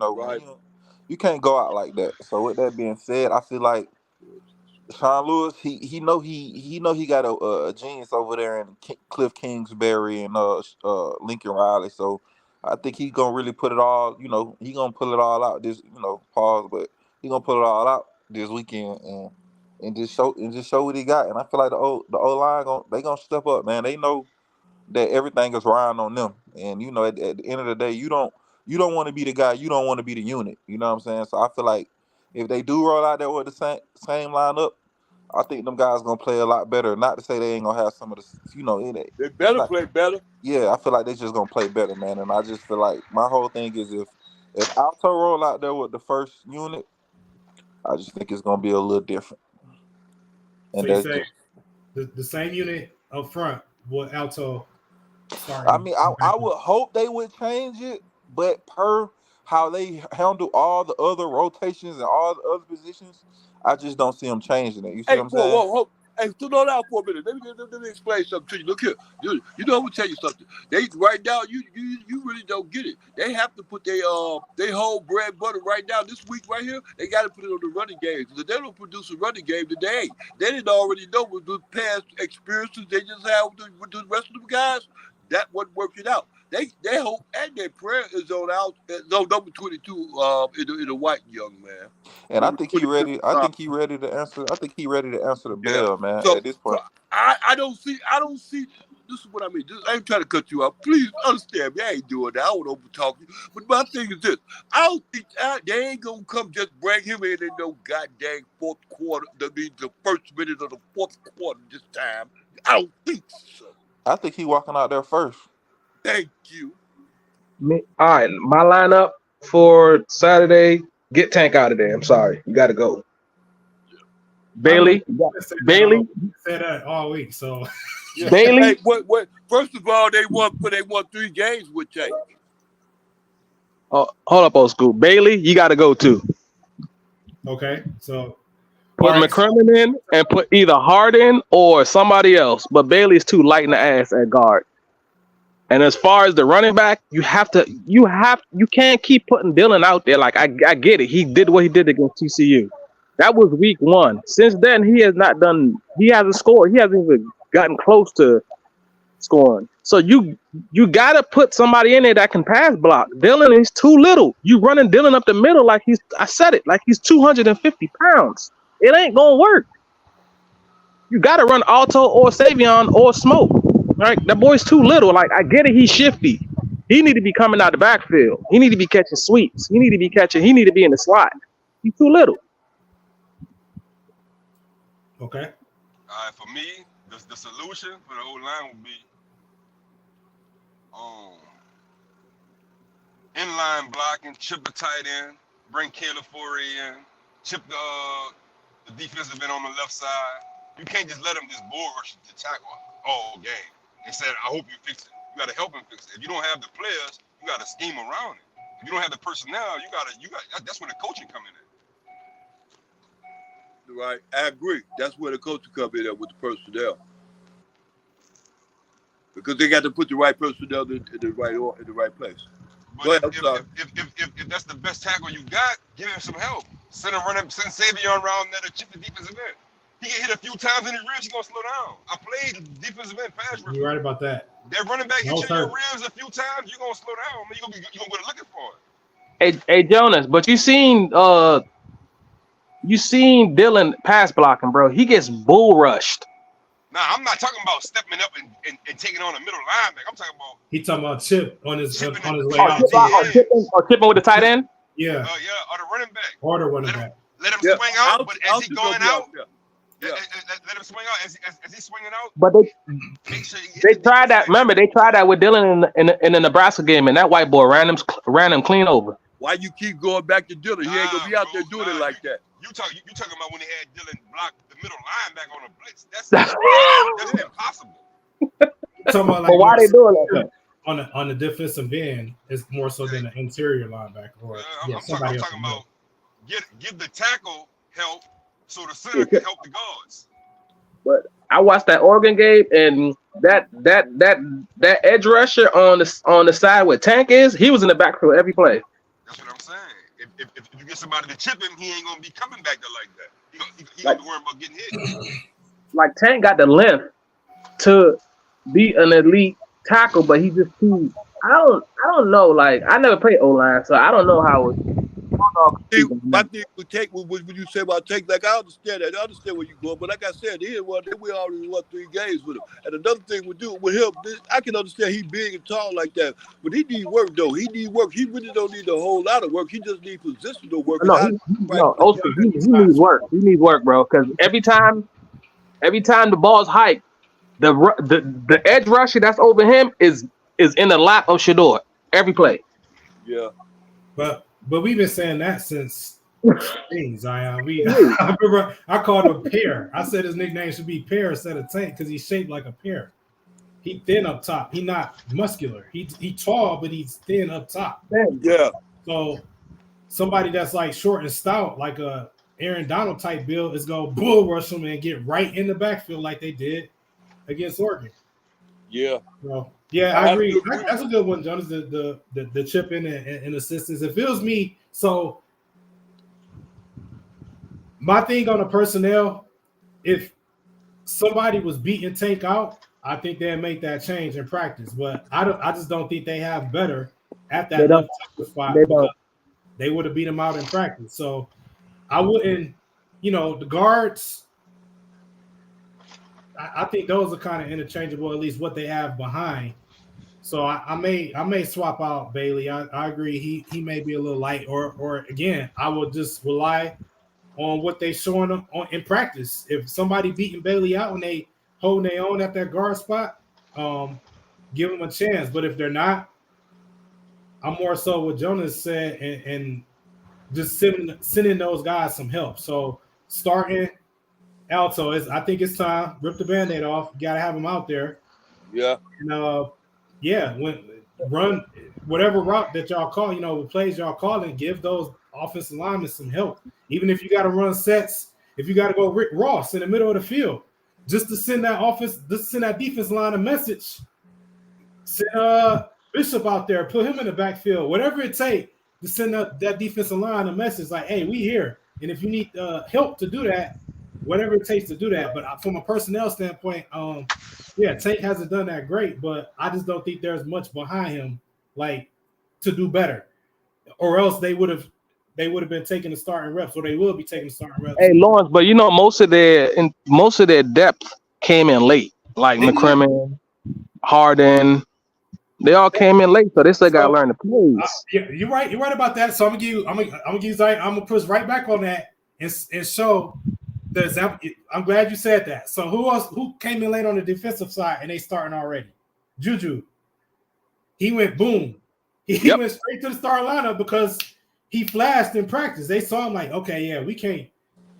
you can't go out like that. So with that being said, I feel like Sean Lewis, he know he got a genius over there in Cliff Kingsbury and Lincoln Riley. So I think he's gonna really put it all, he gonna pull it all out this, pause, but he gonna pull it all out this weekend and just show what he got. And I feel like the O line they gonna step up, man. They know that everything is riding on them. And at the end of the day, you don't want to be the guy, you don't want to be the unit. You know what I'm saying? So I feel like if they do roll out there with the same lineup, I think them guys gonna play a lot better. Not to say they ain't gonna have some of the, in it. They better play better. Yeah, I feel like they just gonna play better, man. And I just feel like my whole thing is if Alto roll out there with the first unit, I just think it's gonna be a little different. And so you say the same unit up front with Alto starting. I mean, I would hope they would change it, but per how they handle all the other rotations and all the other positions, I just don't see them changing it. You see what I'm saying? Whoa. Hey, slow down for a minute. Let me explain something to you. Look here. You know, I'm gonna tell you something. They right now, you really don't get it. They have to put their whole bread and butter right now. This week right here, they got to put it on the running game. Because if they don't produce a running game today, they didn't already know with the past experiences they just have with the rest of them guys. That wasn't working out. They hope and their prayer is on out. No, number 22 in the white young man. And I think he ready. I think he ready to answer. I think he ready to answer the bell, man. So, at this point, I don't see. This is what I mean. I ain't trying to cut you off. Please understand me. I ain't doing that. I won't over talk you. But my thing is this: I don't think they ain't gonna come just bring him in no goddamn fourth quarter. That means the first minute of the fourth quarter this time. I don't think so. I think he walking out there first. Thank you. All right, my lineup for Saturday. Get Tank out of there. I'm sorry, you got to go. Bailey. You said that all week, so yeah. Bailey. Hey, what? First of all, they won 3 games with Tank. Oh, hold up, old school. Bailey, you got to go too. Okay, so put McCrimmon in and put either Harden or somebody else, but Bailey's too light in the ass at guard. And as far as the running back, you can't keep putting Dylan out there. Like I get it. He did what he did against TCU. That was week 1. Since then, he hasn't scored. He hasn't even gotten close to scoring. So you gotta put somebody in there that can pass block. Dylan is too little. You running Dylan up the middle like he's 250 pounds. It ain't gonna work. You gotta run Alto or Savion or Smoke. Right? That boy's too little. Like, I get it, he's shifty. He need to be coming out the backfield. He need to be catching sweeps. He need to be in the slot. He's too little. Okay. For me, the solution for the O-line would be inline blocking, chip the tight end, bring Caleb Fourier in, chip the defensive end on the left side. You can't just let him just bull rush the tackle all game. And said, I hope you fix it. You got to help him fix it. If you don't have the players, you got to scheme around it. If you don't have the personnel, you got. That's where the coaching come in. Right, I agree. That's where the coaching come in with the personnel, because they got to put the right personnel in the right place. But if that's the best tackle you got, give him some help. Send Savion around there to chip the defensive end. He get hit a few times in the ribs, he's gonna slow down. I played defensive end pass rush. You're right about that. That running back hit you in your ribs a few times, you're gonna slow down. You're gonna go looking for it. Hey Jonas, but you seen Dylan pass blocking, bro. He gets bull rushed. Nah, I'm not talking about stepping up and taking on a middle linebacker. I'm talking about he talking about chip on his way out. Or tipping with the tight end? Yeah. Or the running back. Or the running back. Let him swing out, but as he going out. Let him swing out as he's swinging out. But they tried that. Remember, they tried that with Dylan in the Nebraska game, and that white boy ran him clean over. Why you keep going back to Dylan? He ain't gonna be out there doing it like that. You talking about when he had Dylan block the middle linebacker on a blitz? That's impossible. But why they doing that? On the defensive end, it's more so than the interior linebacker. I'm talking about give the tackle help. So the center can help the guards. But I watched that Oregon game, and that edge rusher on the side where Tank is, he was in the backfield every play. That's what I'm saying. If you get somebody to chip him, he ain't gonna be coming back there like that. He gonna be worried about getting hit. Like Tank got the length to be an elite tackle, but he's just too. I don't know. Like, I never played O-line, so I don't know how it. My thing would take when you say about Tank, like I understand that. I understand where you're going, but like I said, we already won 3 games with him. And another thing we do with him, I can understand he's big and tall like that, but he needs work though. He needs work. He really don't need a whole lot of work. He just needs positional work. He needs work. He needs work, bro. Because every time Every time the ball's hiked, the edge rusher that's over him is in the lap of Shador every play. Yeah. But we've been saying that since Zion. I remember I called him Pear. I said his nickname should be Pear instead of Tank because he's shaped like a pear. He thin up top. He not muscular. He tall, but he's thin up top. Yeah. So somebody that's like short and stout, like a Aaron Donald type build, is gonna bull rush him and get right in the backfield like they did against Oregon. Yeah. So yeah, I agree. That's a good one, Jonas. The chip in and assistance. It feels me. So my thing on the personnel, if somebody was beating Tank out, I think they'd make that change in practice. But I just don't think they have better at that left tackle spot. They would have beat him out in practice. So I wouldn't, the guards, I think those are kind of interchangeable, at least what they have behind. So I may swap out Bailey. I agree. He may be a little light, or again, I will just rely on what they showing them in practice. If somebody beating Bailey out and they holding their own at that guard spot, give them a chance. But if they're not, I'm more so what Jonas said and just sending those guys some help. So starting Alto I think it's time. Rip the Band-Aid off. You got to have them out there. Yeah. And run whatever route that y'all call, the plays y'all calling, give those offensive linemen some help. Even if you got to run sets, if you got to go Rick Ross in the middle of the field, just to send that defense line a message. Send Bishop out there, put him in the backfield, whatever it takes to send that defensive line a message like, hey, we here. And if you need help to do that, whatever it takes to do that. But from a personnel standpoint, Tank hasn't done that great, but I just don't think there's much behind him like to do better. Or else they would have been taking the starting reps, or they will be taking the starting reps. Hey Lawrence, but most of their depth came in late, like McCrimmon, Harden. They all came in late, so they still got to learn the plays. Yeah, you're right. You're right about that. So I'm gonna push right back on that and show the example. I'm glad you said that. So who came in late on the defensive side and they starting already? Juju. He went boom. He went straight to the starting lineup because he flashed in practice. They saw him like, okay, yeah, we can't.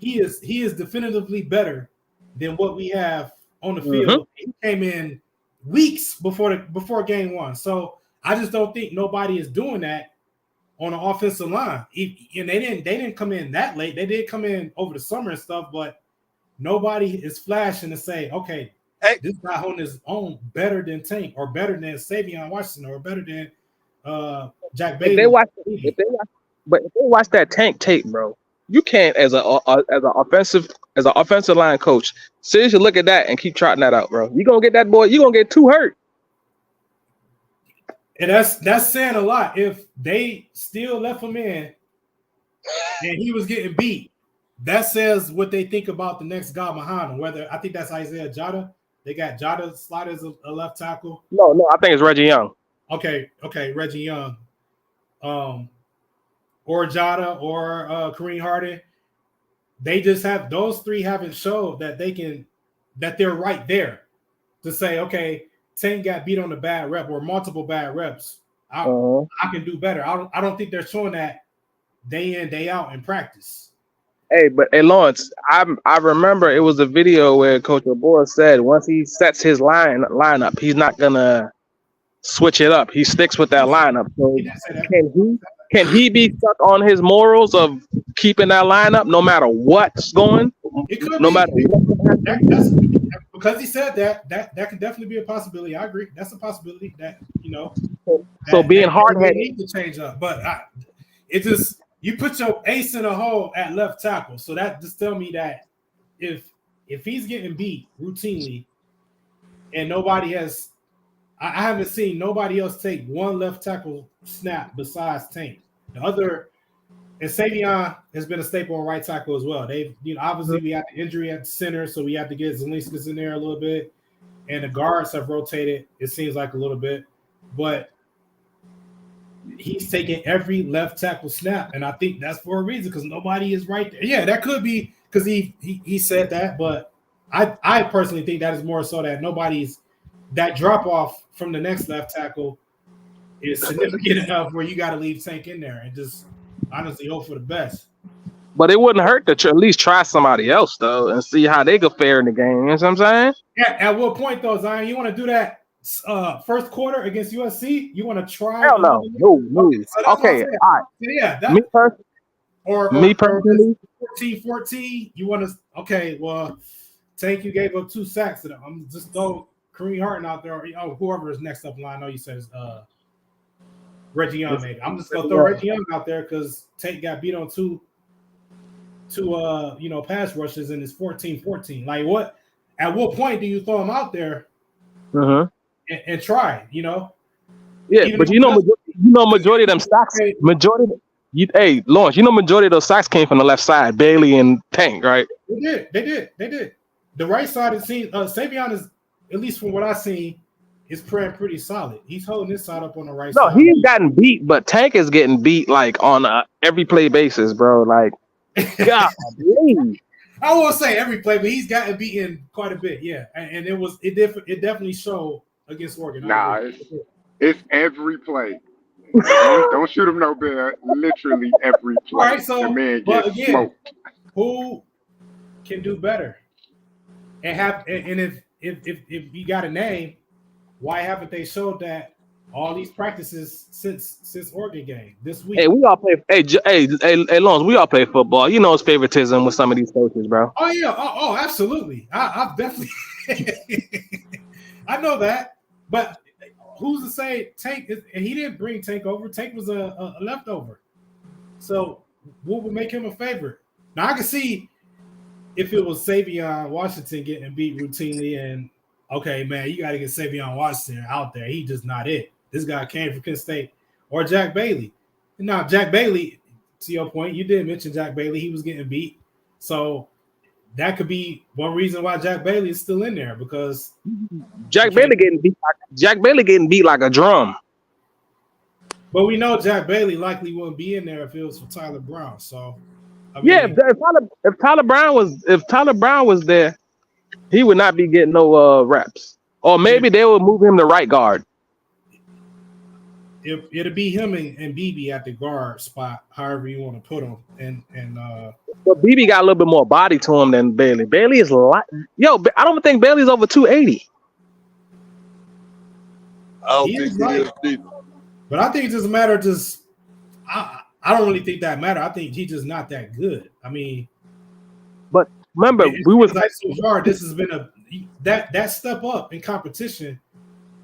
He is definitively better than what we have on the field. He came in weeks before game one. So I just don't think nobody is doing that on the offensive line. And they didn't come in that late. They did come in over the summer and stuff, but nobody is flashing to say, okay, this guy holding his own better than Tank or better than Savion Washington or better than Jack Bailey. If they watch that Tank tape, bro, you can't as an offensive line coach seriously look at that and keep trotting that out, bro. You gonna get that boy. You gonna get too hurt. And that's saying a lot. If they still left him in and he was getting beat, that says what they think about the next guy behind him. Whether I think that's Isaiah Jada. They got Jada slotted as a left tackle. No, I think it's Reggie Young. Okay, Reggie Young. Or Jada or Kareem Harden. They just have those three haven't showed that they're right there to say, okay, Tank got beat on a bad rep or multiple bad reps. I can do better. I don't think they're showing that day in, day out in practice. Hey, Lawrence, I remember it was a video where Coach O'Boy said once he sets his lineup, he's not gonna switch it up. He sticks with that lineup. So can he be stuck on his morals of keeping that lineup no matter what's going? It could no be. matter That's because he said that could definitely be a possibility. I agree. That's a possibility that So being hard-headed need to change up, but it just you put your ace in a hole at left tackle. So that just tell me that if he's getting beat routinely and nobody has, I haven't seen nobody else take one left tackle snap besides Tank. The other, and Savion has been a staple on right tackle as well. They've, obviously we had the injury at center, so we have to get Zelinskis in there a little bit, and the guards have rotated. It seems like a little bit, but he's taking every left tackle snap, and I think that's for a reason because nobody is right there. Yeah, that could be because he said that, but I personally think that is more so that that drop off from the next left tackle is significant enough where you got to leave Tank in there and just honestly hope for the best. But it wouldn't hurt to at least try somebody else though and see how they could fare in the game. You know what I'm saying? Yeah. At what point though, Zion? You want to do that first quarter against USC? You want to try? Hell no. Okay. All right. Yeah. Me personally. Me personally. 14-14. You want to? Okay. Well, Tank, you gave up 2 sacks to them. I'm just throw Kareem Harton out there. Or, whoever is next up in line. I know you said it's Reggie Young. Maybe I'm just gonna throw Reggie Young out there because Tank got beat on two pass rushes and it's 14-14. Like what? At what point do you throw him out there and try? You know? Yeah, even but majority of them sacks. Hey, Lawrence, majority of those sacks came from the left side, Bailey and Tank, right? They did. The right side is seen. Savion is, at least from what I've seen, is pretty solid. He's holding his side up on the right side. No, he's gotten beat, but Tank is getting beat like on a every play basis, bro. Like, God, I won't say every play, but he's gotten beaten quite a bit. Yeah, and it definitely showed against Oregon. Nah, it's every play. Don't shoot him no bear. Literally every play. All right, so the man gets smoked. Who can do better? And if you got a name, why haven't they showed that all these practices since Oregon game this week? Hey, we all play. Hey, Lawrence, we all play football. You know it's favoritism with some of these coaches, bro. Oh yeah, oh absolutely. I've definitely, I know that, but who's to say Tank? And he didn't bring Tank over. Tank was a leftover. So what would make him a favorite? Now I can see if it was Savion Washington getting beat routinely, and okay, man, you got to get Savion Washington out there. He just not it. This guy came from Kent State, or Jack Bailey. Now Jack Bailey, to your point, you did mention Jack Bailey. He was getting beat, so that could be one reason why Jack Bailey is still in there because Jack Bailey getting beat like a drum. But we know Jack Bailey likely wouldn't be in there if it was for Tyler Brown. So I mean, yeah, if Tyler Brown was there, he would not be getting no reps. Or maybe they would move him to right guard. It'll be him and BB at the guard spot, however you want to put him. But BB got a little bit more body to him than Bailey. Bailey is I don't think Bailey's over 280. I don't think he is either. But I think it doesn't matter. I don't really think that matter. I think he's just not that good. I mean, but remember, we was like so hard. This has been that step up in competition.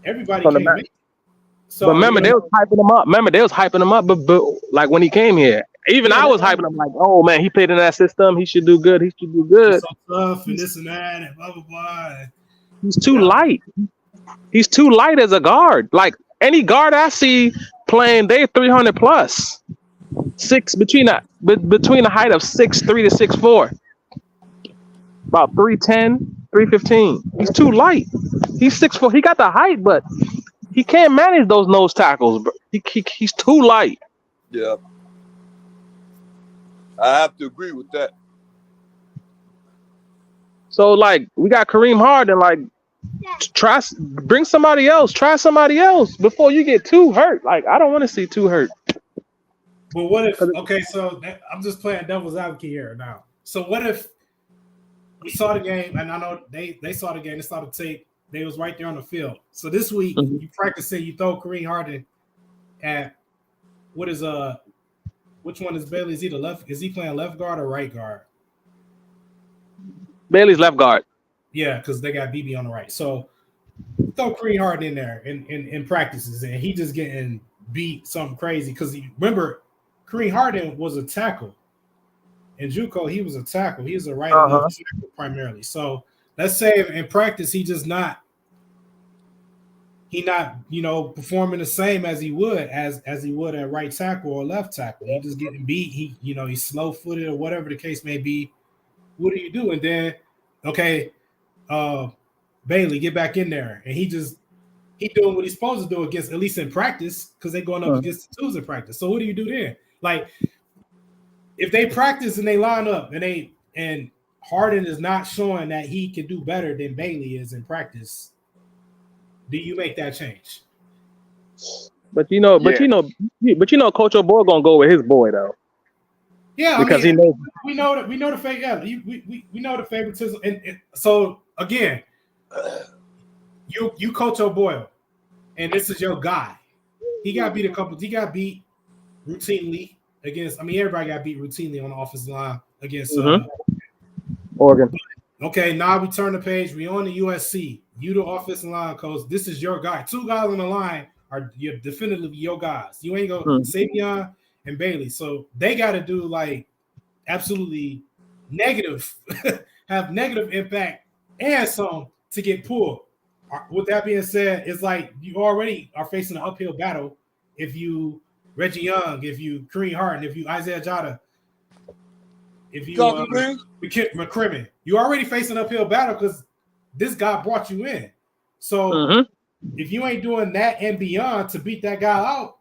Everybody can't make it. So, but remember, they was hyping him up. But like when he came here, even I was hyping him like, oh man, he played in that system. He should do good. He's so tough and this and that and blah blah blah. He's too light. He's too light as a guard. Like any guard I see playing, they 300 plus. Between the height of 6'3" to 6'4". About 310, 315. He's too light. He's 6'4". He got the height, but he can't manage those nose tackles, bro. He's too light. Yeah. I have to agree with that. So, like, we got Kareem Harden, like, bring somebody else. Try somebody else before you get too hurt. Like, I don't want to see too hurt. But what if, okay, so I'm just playing devil's advocate here now. So what if we saw the game, and I know they saw the game, they saw the tape, they was right there on the field. So this week, you practicing, you throw Kareem Harden at, which one is Bailey? Is he playing left guard or right guard? Bailey's left guard. Yeah, because they got BB on the right. So throw Kareem Harden in there in practices, and he just getting beat something crazy. Because remember, Kareem Harden was a tackle. In JUCO, he was a tackle. He was a right and left tackle primarily. So let's say in practice he not performing the same as he would at right tackle or left tackle. He just getting beat. He's slow footed or whatever the case may be. What do you do? And then Bailey, get back in there, and he doing what he's supposed to do against, at least in practice, because they're going up against the twos in practice. So what do you do then? Like, if they practice and they line up and Harden is not showing that he can do better than Bailey is in practice, do you make that change? But you know, Coach O'Boy gonna go with his boy though. Yeah, because I mean, he knows. we know the fake. Yeah, we know the favoritism, and so again, you coach O'Boy, and this is your guy. He got beat routinely against. I mean, everybody got beat routinely on the offensive line against Oregon. Okay, now we turn the page. We on the USC. You the offensive line coach. This is your guy. Two guys on the line are definitively your guys. You ain't go Savion and Bailey. So they got to do like absolutely negative, have negative impact and some to get pulled. With that being said, it's like you already are facing an uphill battle if you Reggie Young, if you Kareem Harden, if you Isaiah Jada, if you McCrimmon. You're already facing an uphill battle because this guy brought you in. So if you ain't doing that and beyond to beat that guy out,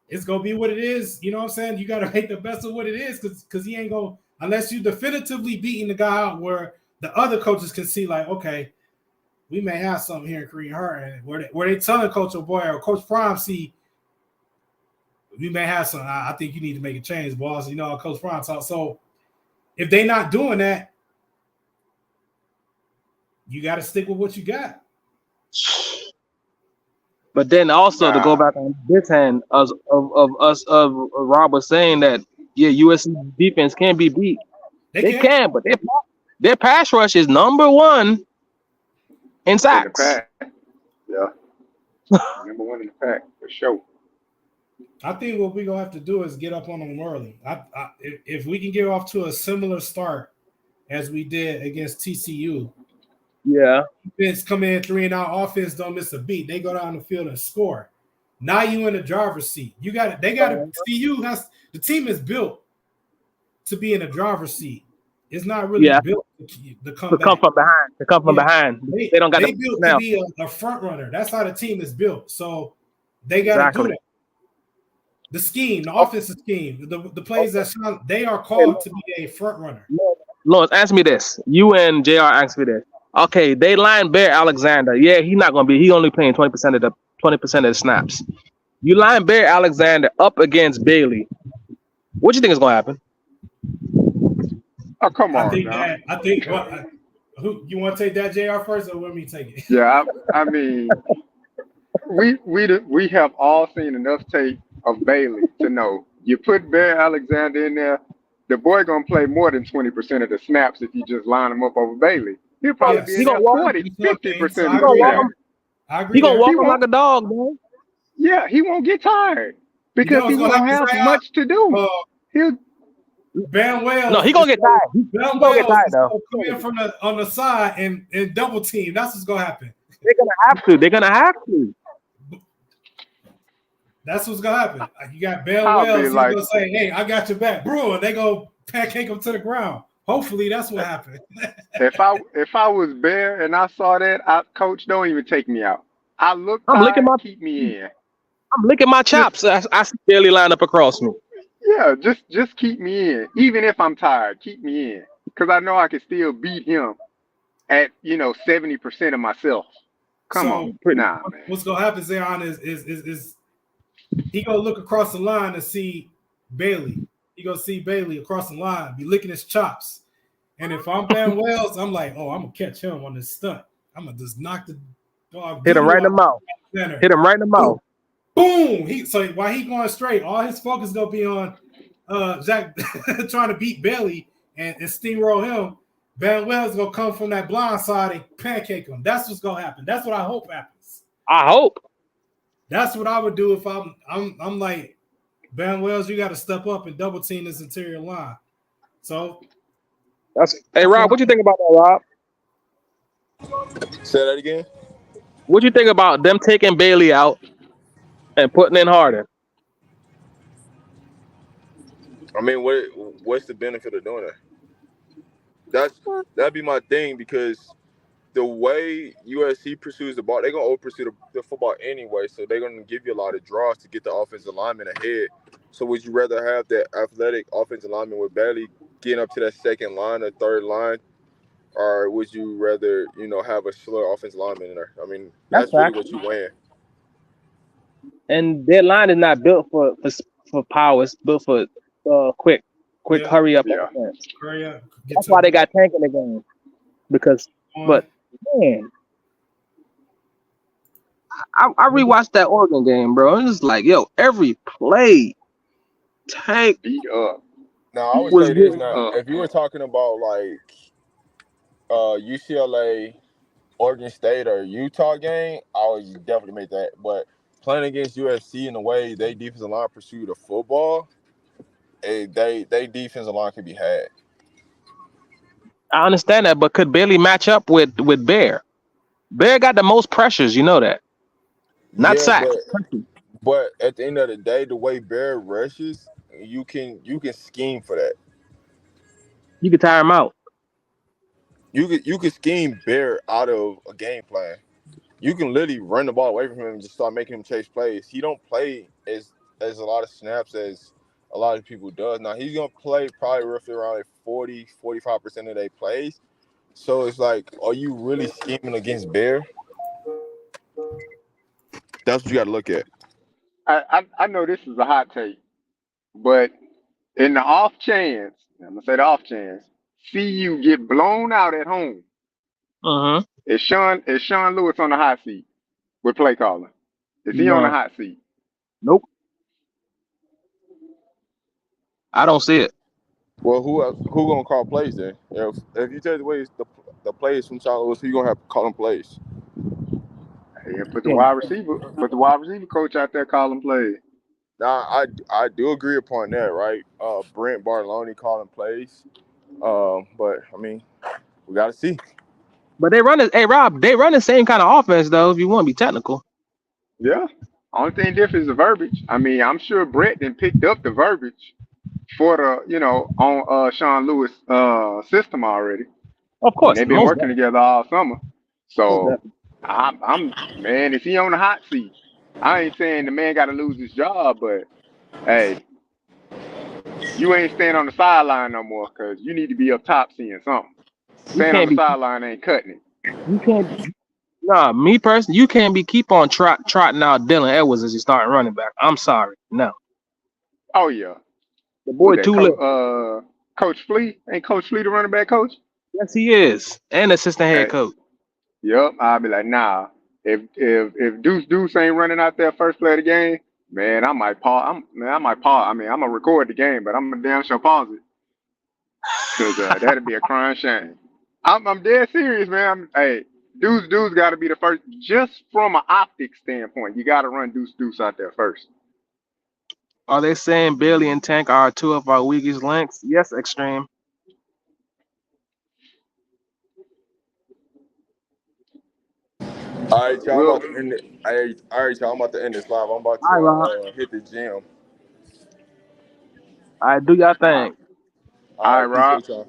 it's gonna be what it is. You know what I'm saying? You gotta make the best of what it is because he ain't gonna unless you definitively beating the guy out where the other coaches can see, like, okay, we may have something here in Kareem Harden where they telling Coach O'Boy or Coach Prime, see, we may have some. I think you need to make a change, boss. You know how Coach Prime talks. So if they not doing that, you got to stick with what you got. But then also to go back on this hand of Rob was saying that USC defense can be beat. They can, but their pass rush is number one in sacks. Yeah, number one in the pack for sure. I think what we're gonna have to do is get up on them early. If we can get off to a similar start as we did against TCU. Yeah. Defense come in 3-and-out, offense don't miss a beat. They go down the field and score. Now you in the driver's seat. They got to CU has the team is built to be in the driver's seat. It's not really built to come from behind. To come from behind. They don't got they built to be a front runner. That's how the team is built. So they got to do that. The scheme, the offensive scheme, the plays they are called to be a front runner. Lawrence, ask me this. You and JR asked me this. Okay, they line Bear Alexander. Yeah, he's not gonna be. He only playing 20% of the snaps. You line Bear Alexander up against Bailey. What do you think is gonna happen? Oh, come on! Who you want to take that JR first, or let me take it? Yeah, I mean, we have all seen enough tape of Bailey to know you put Bear Alexander in there, the boy gonna play more than 20% of the snaps if you just line him up over Bailey. He'll probably be in there 40, 50% of the snaps. I agree. He gonna walk him like a dog, man. Yeah, he won't get tired because he won't have much to do. Ben Wells. No, he gonna get tired. He gonna get tired though. Come in on the side and double team. That's what's gonna happen. They're gonna have to. That's what's gonna happen. Like you got Ben Wells. He's gonna say, "Hey, I got your back, bro," and they go pancake him to the ground. Hopefully, that's what happened. If I was Bear and I saw that, Coach, don't even take me out. I'm keep me in. I'm licking my chops. I see Bailey line up across me. Yeah, just keep me in. Even if I'm tired, keep me in. Because I know I can still beat him at 70% of myself. Come on. Nah, man. What's gonna happen, Zion, is he gonna look across the line and see Bailey. He gonna see Bailey across the line, be licking his chops. And if I'm Ben Wells, I'm like, oh, I'm gonna catch him on this stunt. I'm gonna just knock the dog. Hit him right in the mouth. Hit him right in the mouth. Boom! So while he going straight, all his focus gonna be on Zach trying to beat Bailey and steamroll him. Ben Wells gonna come from that blind side and pancake him. That's what's gonna happen. That's what I hope happens. I hope. That's what I would do if I'm like Ben Wells. You got to step up and double team this interior line. So hey Rob, what you think about that, Rob? Say that again. What you think about them taking Bailey out and putting in Harden? I mean, what's the benefit of doing that? That'd be my thing because the way USC pursues the ball, they're gonna over pursue the football anyway. So they're gonna give you a lot of draws to get the offensive lineman ahead. So would you rather have that athletic offensive lineman with Bailey getting up to that second line or third line, or would you rather have a slower offensive lineman in there? I mean, that's really what you weighing. And their line is not built for power. It's built for quick hurry up offense. Hurry up. That's why they got Tank in the game. Because, but man, I rewatched that Oregon game, bro. And it's like, yo, every play, Tank beat up. Now I would say this. Now, if you were talking about like UCLA, Oregon State, or Utah game, I would definitely make that. But playing against USC in the way they defensive line pursue the football, they defensive line can be had. I understand that, but could Bailey match up with Bear? Bear got the most pressures, you know that. Not sacks. But at the end of the day, the way Bear rushes, you can scheme for that. You can tire him out. You can scheme Bear out of a game plan. You can literally run the ball away from him and just start making him chase plays. He don't play as a lot of snaps as a lot of people does. Now he's gonna play probably roughly around like 40-45% of their plays. So it's like, are you really scheming against Bear? That's what you got to look at. I know this is a hot take, but in the off chance, I'm gonna say the off chance, see you get blown out at home. Is Sean Lewis on the hot seat with play calling? Is he on the hot seat? Nope. I don't see it. Well, who gonna call plays then? If you take away the plays from Sean Lewis, who you gonna have to call them plays? Yeah, put the wide receiver coach out there calling plays. Now I do agree upon that, right? Brent Bartolone calling plays. But I mean, we gotta see. But they run the same kind of offense though, if you want to be technical. Yeah. Only thing different is the verbiage. I mean, I'm sure Brett then picked up the verbiage for the, on Sean Lewis system already. Of course. And they've been working together all summer. So I'm man, is he on the hot seat? I ain't saying the man gotta lose his job, but hey, you ain't staying on the sideline no more because you need to be up top seeing something. Staying on the sideline ain't cutting it. You can't. Nah, me personally, you can't keep on trotting out Dylan Edwards as you start running back. I'm sorry, no. Oh yeah, the boy too little. Coach Flea, ain't Coach Flea the running back coach? Yes, he is, and assistant head coach. Yep, I'll be like, nah. If Deuce ain't running out there first play of the game, man, I might pause. I mean, I'm gonna record the game, but I'm gonna damn sure pause it because that'd be a crying shame. I'm dead serious, man. Hey, Deuce got to be the first. Just from an optics standpoint, you got to run Deuce out there first. Are they saying Bailey and Tank are two of our weakest links? Yes, Extreme. All right, y'all. I'm about to end it. All right, y'all. I'm about to end this live. I'm about to hit the gym. All right, do y'all thing. All right, Rob.